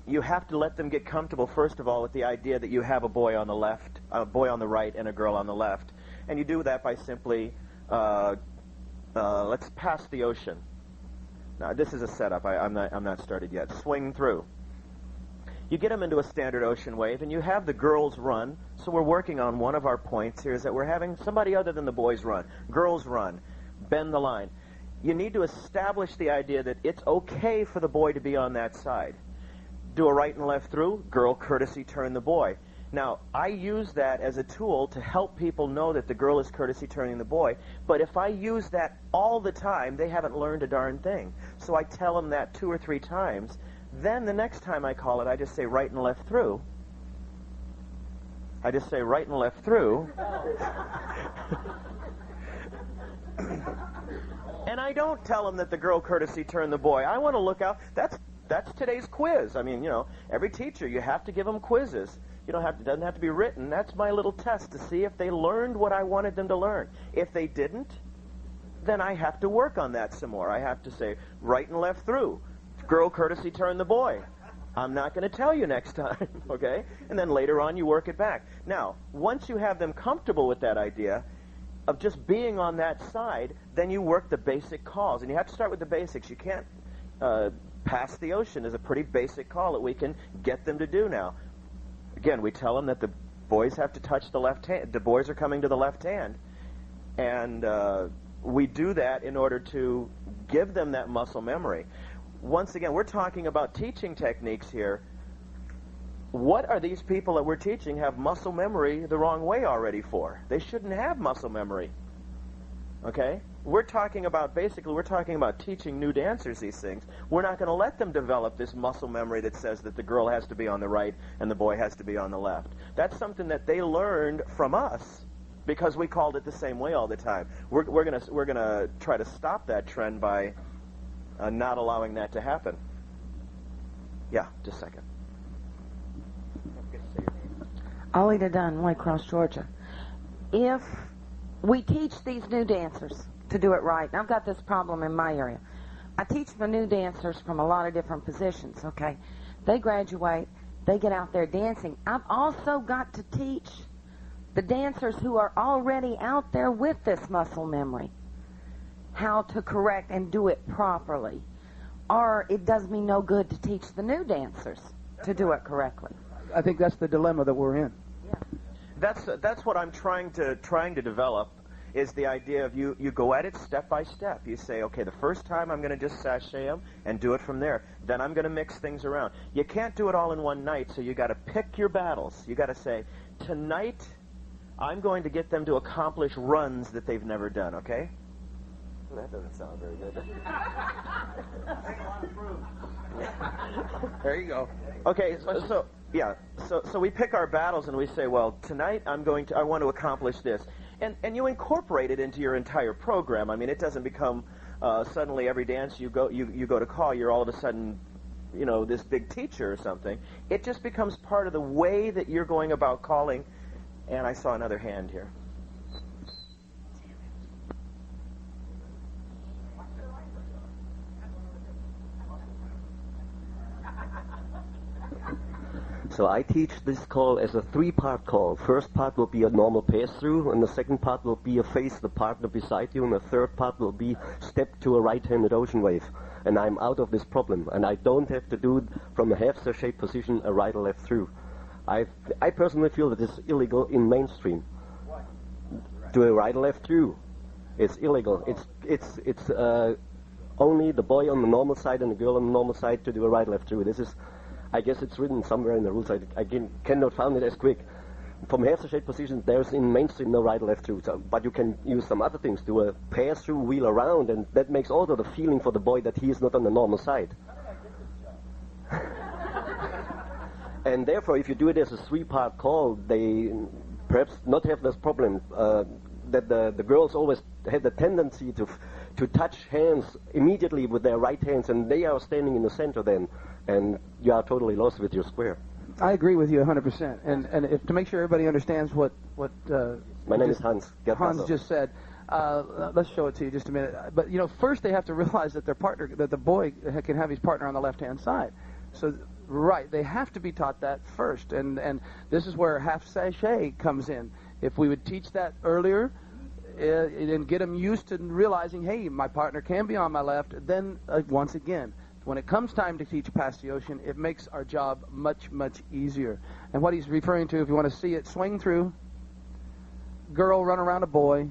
You have to let them get comfortable, first of all, with the idea that you have a boy on the left, a boy on the right, and a girl on the left. And you do that by simply, let's pass the ocean. Now, this is a setup. I'm not started yet. Swing through. You get them into a standard ocean wave, and you have the girls run. So we're working on one of our points here is that we're having somebody other than the boys run. Girls run. Bend the line. You need to establish the idea that it's okay for the boy to be on that side. Do a right and left through, girl courtesy turn the boy. Now, I use that as a tool to help people know that the girl is courtesy turning the boy, but if I use that all the time, they haven't learned a darn thing. So I tell them that 2 or 3 times, then the next time I call it, I just say right and left through. I just say right and left through. And I don't tell them that the girl courtesy turned the boy. I want to look out. That's today's quiz. I mean, you know, every teacher, you have to give them quizzes. You don't have to, it doesn't have to be written. That's my little test to see if they learned what I wanted them to learn. If they didn't, then I have to work on that some more. I have to say right and left through. Girl courtesy turn the boy. I'm not going to tell you next time, okay? And then later on you work it back. Now, once you have them comfortable with that idea of just being on that side, then you work the basic calls. And you have to start with the basics. You can't pass the ocean is a pretty basic call that we can get them to do now. Again, we tell them that the boys have to touch the left hand. The boys are coming to the left hand. And we do that in order to give them that muscle memory. Once again, we're talking about teaching techniques here. What are these people that we're teaching have muscle memory the wrong way already for? They shouldn't have muscle memory. Okay? We're talking about, basically, we're talking about teaching new dancers these things. We're not going to let them develop this muscle memory that says that the girl has to be on the right and the boy has to be on the left. That's something that they learned from us because we called it the same way all the time. We're gonna try to stop that trend by not allowing that to happen. Yeah, just a second. Alita Dunn, White Cross, Georgia. If we teach these new dancers to do it right, and I've got this problem in my area. I teach the new dancers from a lot of different positions, okay? They graduate, they get out there dancing. I've also got to teach the dancers who are already out there with this muscle memory how to correct and do it properly. Or it does me no good to teach the new dancers to do it correctly. I think that's the dilemma that we're in. Yeah. That's what I'm trying to develop, is the idea of you go at it step by step. You say, okay, the first time I'm going to just sashay them and do it from there. Then I'm going to mix things around. You can't do it all in one night, so you got to pick your battles. You got to say, tonight I'm going to get them to accomplish runs that they've never done, okay? That doesn't sound very good. There you go. Okay, so we pick our battles and we say, well, tonight I want to accomplish this. And you incorporate it into your entire program. I mean, it doesn't become suddenly every dance you go to call, you're all of a sudden, you know, this big teacher or something. It just becomes part of the way that you're going about calling. And I saw another hand here. So I teach this call as a 3-part call. First part will be a normal pass-through, and the second part will be a face the partner beside you, and the third part will be step to a right-handed ocean wave. And I'm out of this problem, and I don't have to do from a half-sachet position a right or left through. I personally feel that it's illegal in mainstream. Do a right or left through. It's illegal. It's only the boy on the normal side and the girl on the normal side to do a right left through. This is, I guess it's written somewhere in the rules. I cannot find it as quick. From half the shade position, there's in mainstream no right or left through, so, but you can use some other things, do a pass through, wheel around, and that makes also the feeling for the boy that he is not on the normal side. And therefore, if you do it as a 3-part call, they perhaps not have this problem that the girls always have the tendency to touch hands immediately with their right hands, and they are standing in the center then, and you are totally lost with your square. I agree with you 100%. And if, to make sure everybody understands what my name is Hans. Hans just said. Let's show it to you just a minute. But you know, first they have to realize that their partner, that the boy can have his partner on the left-hand side. So, right, they have to be taught that first. And this is where half sachet comes in. If we would teach that earlier and get them used to realizing, hey, my partner can be on my left, then once again, when it comes time to teach past the ocean, it makes our job much, much easier. And what he's referring to, if you want to see it, swing through, girl run around a boy,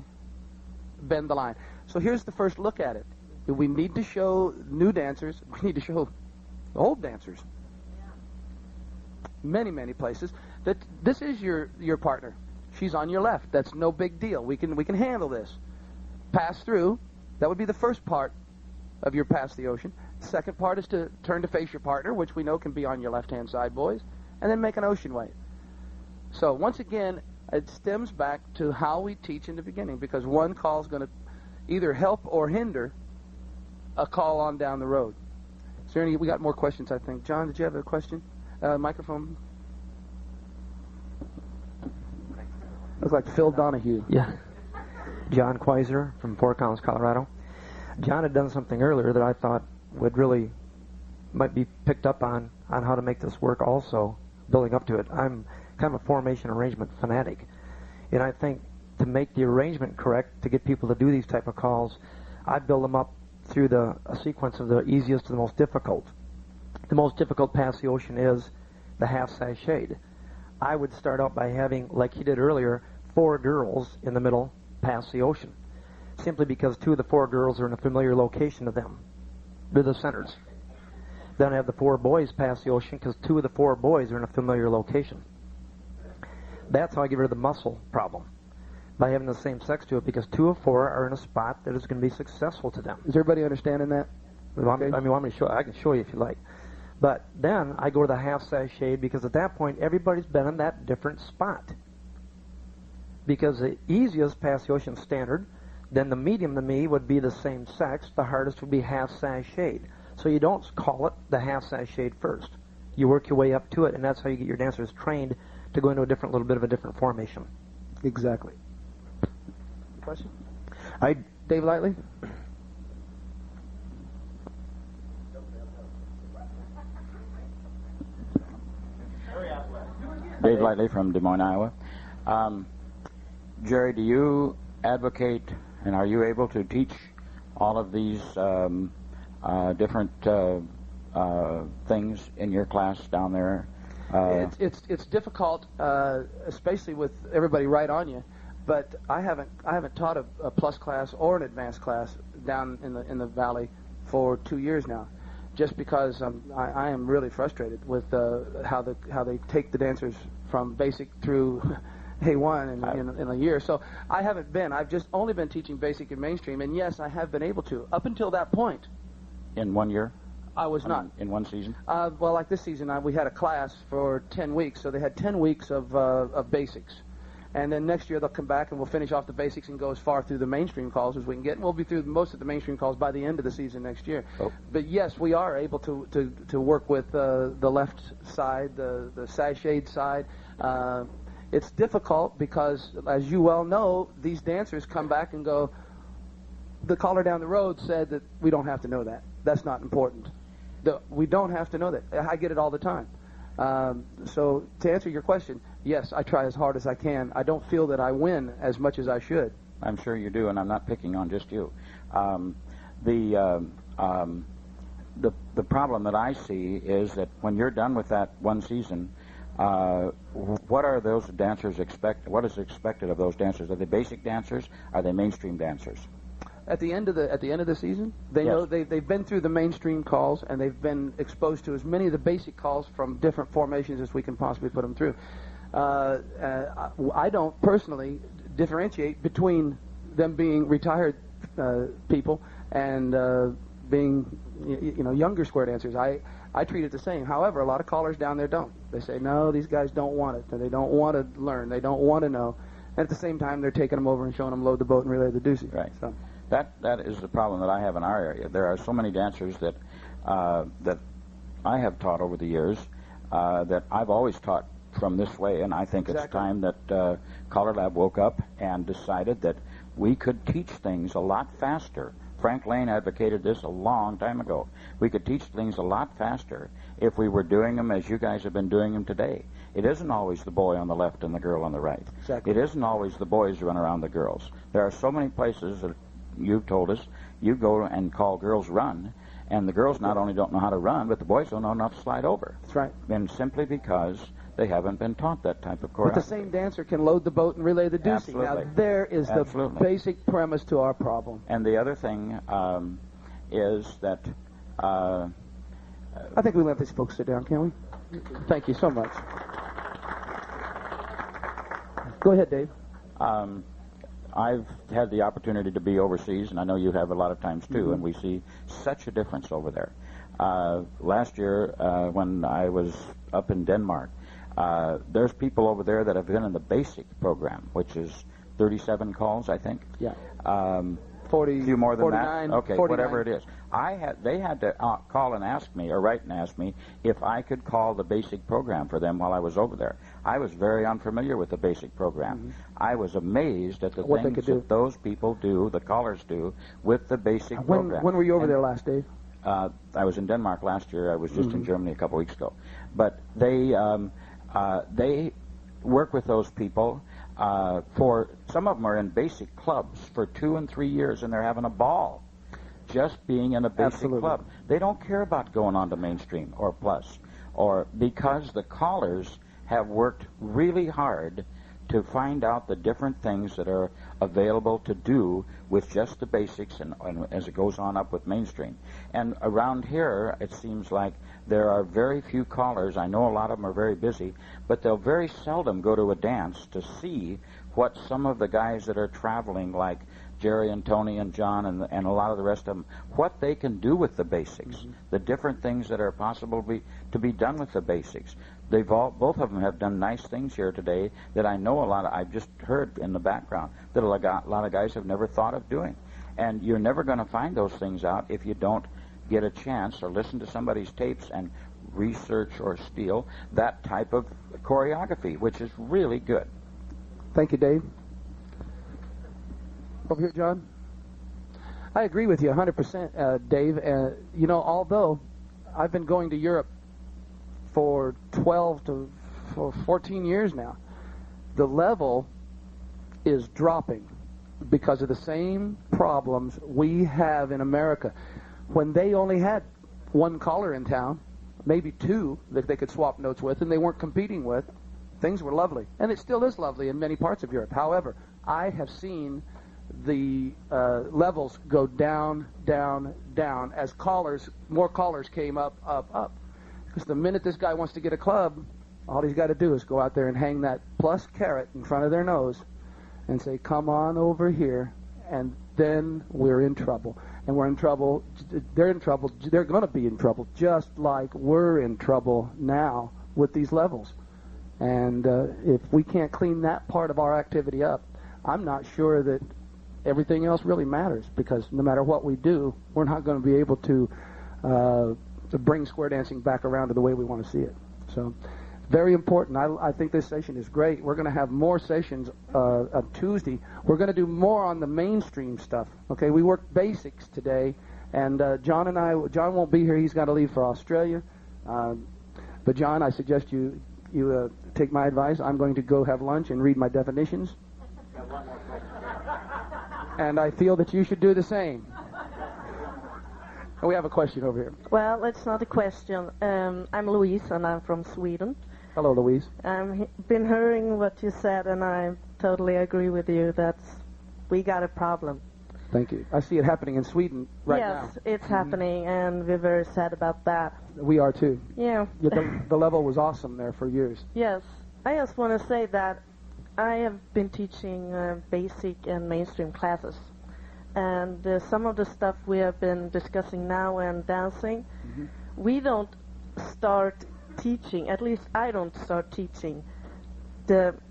bend the line. So here's the first look at it. We need to show new dancers. We need to show old dancers. Many, many places that this is your partner. She's on your left. That's no big deal. We can handle this. Pass through. That would be the first part of your past the ocean. Second part is to turn to face your partner, which we know can be on your left-hand side, boys, and then make an ocean wave. So once again, it stems back to how we teach in the beginning, because one call is going to either help or hinder a call on down the road. Is there any? We got more questions, I think. John, did you have a question? Microphone. Looks like Phil Donahue. Yeah. John Quaiser from Fort Collins, Colorado. John had done something earlier that I thought might be picked up on how to make this work also, building up to it. I'm kind of a formation arrangement fanatic, and I think to make the arrangement correct, to get people to do these type of calls, I build them up through a sequence of the easiest to the most difficult. The most difficult past the ocean is the half sachet. I would start out by having, like he did earlier, 4 girls in the middle pass the ocean, simply because 2 of the 4 girls are in a familiar location to them. They're the centers. Then I have the 4 boys pass the ocean because 2 of the 4 boys are in a familiar location. That's how I get rid of the muscle problem, by having the same sex do it, because 2 of 4 are in a spot that is going to be successful to them. Is everybody understanding that? Okay. Want me to show? I can show you if you like. But then I go to the half sachet, because at that point everybody's been in that different spot. Because the easiest past the ocean standard, then the medium to me would be the same sex, the hardest would be half sachet. So you don't call it the half sachet first. You work your way up to it, and that's how you get your dancers trained to go into a little bit of a different formation. Exactly. Question? Dave Lightly? Dave Lightly from Des Moines, Iowa. Jerry, do you advocate and are you able to teach all of these different things in your class down there? It's difficult, especially with everybody right on you. But I haven't taught a plus class or an advanced class down in the valley for 2 years now, just because I am really frustrated with how they take the dancers from basic through A1 in a year. So I haven't been. I've just only been teaching basic and mainstream, and yes, I have been able to up until that point. In 1 year? I was not. In one season? Well, like this season, we had a class for 10 weeks, so they had 10 weeks of basics. And then next year they'll come back and we'll finish off the basics and go as far through the mainstream calls as we can get. And we'll be through most of the mainstream calls by the end of the season next year. Oh. But yes, we are able to work with the left side, the sashayed side. It's difficult because, as you well know, these dancers come back and go, the caller down the road said that we don't have to know that. That's not important. We don't have to know that. I get it all the time. So to answer your question, yes, I try as hard as I can. I don't feel that I win as much as I should. I'm sure you do, and I'm not picking on just you. The problem that I see is that when you're done with that one season, what are those dancers expect? What is expected of those dancers? Are they basic dancers? Are they mainstream dancers? At the end of the season, they know they've been through the mainstream calls and they've been exposed to as many of the basic calls from different formations as we can possibly put them through. I don't personally differentiate between them being retired people and being younger square dancers. I treat it the same. However, a lot of callers down there don't. They say, no, these guys don't want it. They don't want to learn. They don't want to know. And at the same time, they're taking them over and showing them load the boat and relay the deuces. Right. So that is the problem that I have in our area. There are so many dancers that that I have taught over the years that I've always taught from this way, and I think it's time that CALLERLAB woke up and decided that we could teach things a lot faster. Frank Lane advocated this a long time ago. We could teach things a lot faster if we were doing them as you guys have been doing them today. It isn't always the boy on the left and the girl on the right. Exactly. It isn't always the boys who run around the girls. There are so many places that you've told us you go and call girls run, and the girls not only don't know how to run, but the boys don't know enough to slide over. That's right. And simply because they haven't been taught that type of choreography. But the same dancer can load the boat and relay the deuce. Now, there is the basic premise to our problem. And the other thing is that... I think we let these folks sit down, can we? Thank you so much. Go ahead, Dave. I've had the opportunity to be overseas, and I know you have a lot of times too, and we see such a difference over there. Last year, when I was up in Denmark, there's people over there that have been in the basic program, which is 37 calls, I think. Yeah. 40, few more than 49, that. Okay, 49. whatever it is. They had to call and ask me, or write and ask me, if I could call the basic program for them while I was over there. I was very unfamiliar with the basic program. I was amazed at the things that those people do, the callers do, with the basic program. When were you over there last, Dave? I was in Denmark last year. I was just in Germany a couple weeks ago. But they work with those people. For some of them are in basic clubs for 2 and 3 years, and they're having a ball just being in a basic club. They don't care about going on to mainstream or plus, or because the callers have worked really hard to find out the different things that are available to do with just the basics and as it goes on up with mainstream. And around here, it seems like there are very few callers. I know a lot of them are very busy, but they'll very seldom go to a dance to see what some of the guys that are traveling, like Jerry and Tony and John and a lot of the rest of them, what they can do with the basics, the different things that are possible to be done with the basics. Both of them have done nice things here today that I know I've just heard in the background that a lot of guys have never thought of doing. And you're never going to find those things out if you don't get a chance or listen to somebody's tapes and research or steal that type of choreography, which is really good. Thank you, Dave. Over here, John. I agree with you 100%, Dave. Although I've been going to Europe for 12 to 14 years now, the level is dropping because of the same problems we have in America. When they only had one caller in town, maybe two that they could swap notes with, and they weren't competing with, things were lovely. And it still is lovely in many parts of Europe. However, I have seen the levels go down, down, down as more callers came up, up, up. Because the minute this guy wants to get a club, all he's got to do is go out there and hang that plus caret in front of their nose and say, come on over here, and then we're in trouble. And we're in trouble. They're in trouble. They're going to be in trouble, just like we're in trouble now with these levels. And if we can't clean that part of our activity up, I'm not sure that everything else really matters, because no matter what we do, we're not going to be able to bring square dancing back around to the way we want to see it. So, very important. I think this session is great. We're going to have more sessions on Tuesday. We're going to do more on the mainstream stuff. Okay, we worked basics today, and John won't be here. He's got to leave for Australia. But John, I suggest you take my advice. I'm going to go have lunch and read my definitions. And I feel that you should do the same. We have a question over here. Well, it's not a question. I'm Louise, and I'm from Sweden. Hello, Louise. I've been hearing what you said, and I totally agree with you that we got a problem. Thank you. I see it happening in Sweden right now. Yes, it's happening, and we're very sad about that. We are too. Yeah. The level was awesome there for years. Yes. I just want to say that I have been teaching basic and mainstream classes. And some of the stuff we have been discussing now and dancing, we don't start teaching, at least I don't start teaching from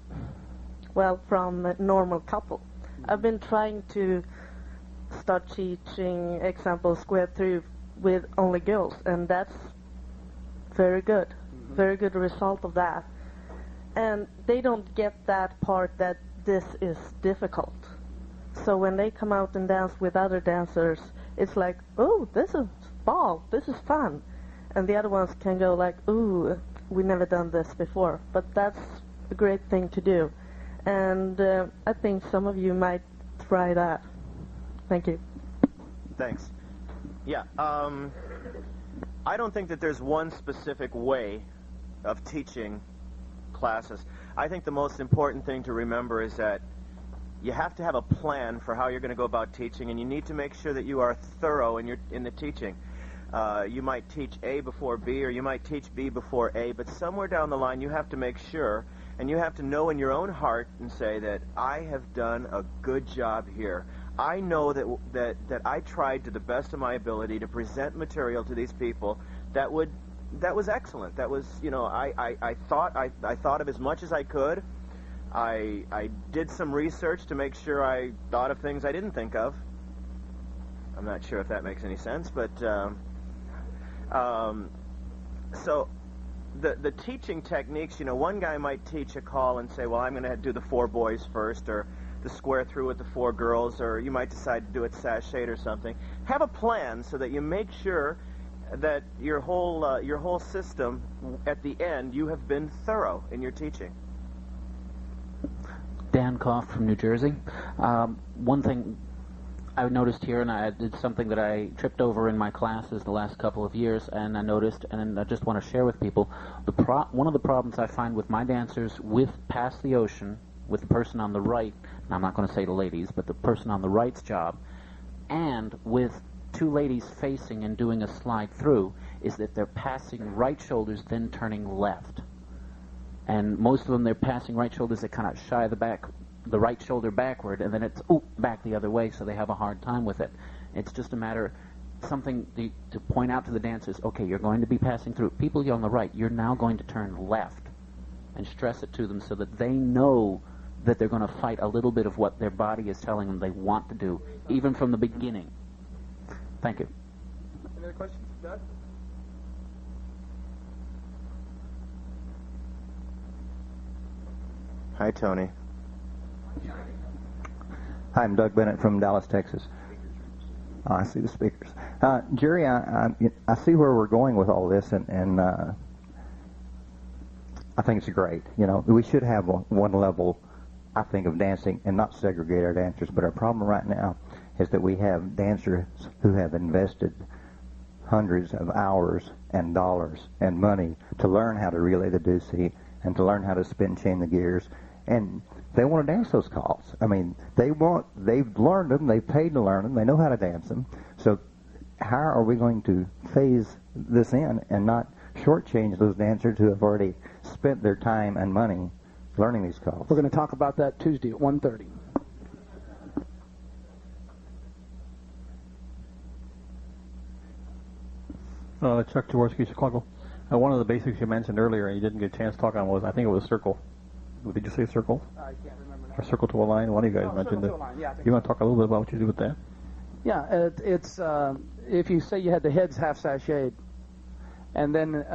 a normal couple. I've been trying to start teaching example square through with only girls, and that's very good. Very good result of that. And they don't get that part that this is difficult. So when they come out and dance with other dancers, it's like, oh, this is ball, this is fun. And the other ones can go like, ooh, we never done this before. But that's a great thing to do. And I think some of you might try that. Thank you. Thanks. Yeah, I don't think that there's one specific way of teaching classes. I think the most important thing to remember is that you have to have a plan for how you're going to go about teaching, and you need to make sure that you are thorough in the teaching. You might teach A before B, or you might teach B before A, but somewhere down the line you have to make sure, and you have to know in your own heart and say that I have done a good job here. I know that I tried to the best of my ability to present material to these people that was excellent. That was, I thought of as much as I could. I did some research to make sure I thought of things I didn't think of. I'm not sure if that makes any sense, but so the teaching techniques, one guy might teach a call and say, well, I'm going to do the 4 boys first, or the square through with the 4 girls, or you might decide to do it sashayed or something. Have a plan so that you make sure that your whole system, at the end, you have been thorough in your teaching. Dan Koff from New Jersey. One thing I noticed here, and I did something that I tripped over in my classes the last couple of years, and I noticed, and I just want to share with people, one of the problems I find with my dancers with Pass the Ocean, with the person on the right, and I'm not going to say the ladies, but the person on the right's job, and with 2 ladies facing and doing a slide through, is that they're passing right shoulders, then turning left. And most of them, they're passing right shoulders, they kind of shy the right shoulder backward, and then it's back the other way, so they have a hard time with it. It's just a matter, something to point out to the dancers, okay, you're going to be passing through. People on the right, you're now going to turn left, and stress it to them so that they know that they're going to fight a little bit of what their body is telling them they want to do, even from the beginning. Thank you. Any other questions, Doug? Hi, Tony. Hi, I'm Doug Bennett from Dallas, Texas. I see the speakers. Jerry, I see where we're going with all this, and I think it's great. We should have one level, I think, of dancing and not segregate our dancers. But our problem right now is that we have dancers who have invested hundreds of hours and dollars and money to learn how to relay the deucey and to learn how to spin chain the gears, and they want to dance those calls. I mean, they've learned them, they've paid to learn them, they know how to dance them. So how are we going to phase this in and not shortchange those dancers who have already spent their time and money learning these calls? We're going to talk about that Tuesday at 1:30. Chuck Jaworski, Chicago. One of the basics you mentioned earlier and you didn't get a chance to talk on was, I think it was circle. Did you say circle? I can't remember now. Or circle to a line? One of you guys mentioned it. Yeah, You want to talk a little bit about what you do with that? Yeah, it's if you say you had the heads half sashayed, and then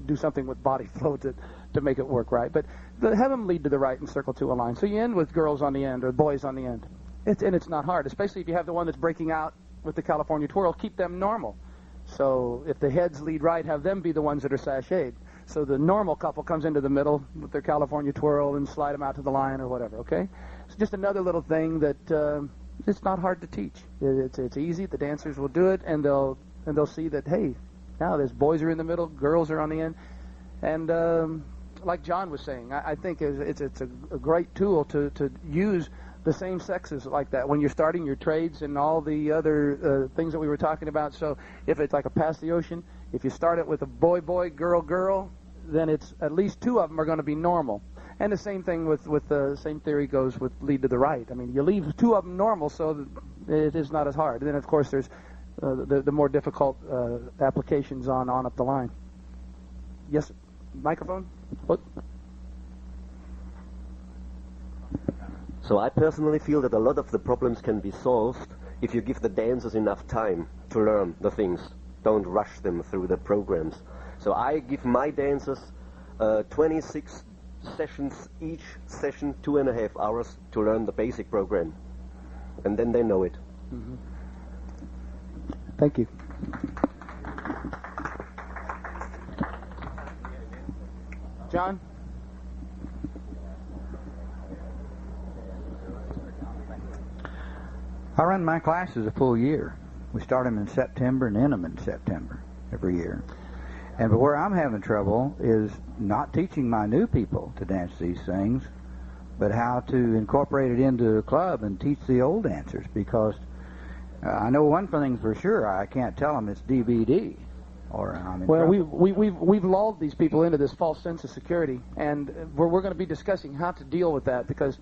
do something with body flow to make it work right. But have them lead to the right and circle to a line. So you end with girls on the end or boys on the end. It's not hard, especially if you have the one that's breaking out with the California twirl. Keep them normal. So if the heads lead right, have them be the ones that are sashayed. So the normal couple comes into the middle with their California twirl and slide them out to the line or whatever, okay? It's just another little thing that it's not hard to teach. It's easy. The dancers will do it, and they'll see that, hey, now there's boys are in the middle, girls are on the end. And like John was saying, I think it's a great tool to use the same sexes like that when you're starting your trades and all the other things that we were talking about. So if it's like a pass the ocean, if you start it with a boy, boy, girl, girl, then it's at least two of them are going to be normal. And the same thing with the same theory goes with lead to the right. I mean, you leave two of them normal so that it is not as hard. And then, of course, there's the more difficult applications on up the line. Yes, microphone? What? So I personally feel that a lot of the problems can be solved if you give the dancers enough time to learn the things. Don't rush them through the programs. So I give my dancers 26 sessions, each session 2.5 hours to learn the basic program. And then they know it. Mm-hmm. Thank you. John? I run my classes a full year. We start them in September and end them in September every year. And where I'm having trouble is not teaching my new people to dance these things, but how to incorporate it into a club and teach the old dancers. Because I know one thing for sure: I can't tell them it's DVD, or I'm in trouble. We've lulled these people into this false sense of security, and we're going to be discussing how to deal with that, because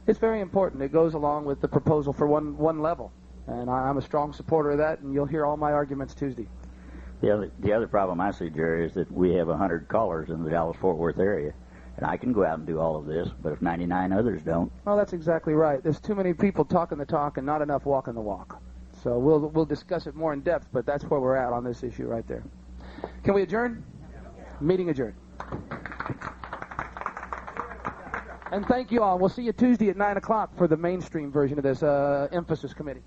it's very important. It goes along with the proposal for one level, and I'm a strong supporter of that, and you'll hear all my arguments Tuesday. The other problem I see, Jerry, is that we have 100 callers in the Dallas-Fort Worth area, and I can go out and do all of this, but if 99 others don't. Well, that's exactly right. There's too many people talking the talk and not enough walking the walk. So we'll discuss it more in depth, but that's where we're at on this issue right there. Can we adjourn? Meeting adjourned. And thank you all. We'll see you Tuesday at 9 o'clock for the mainstream version of this emphasis committee.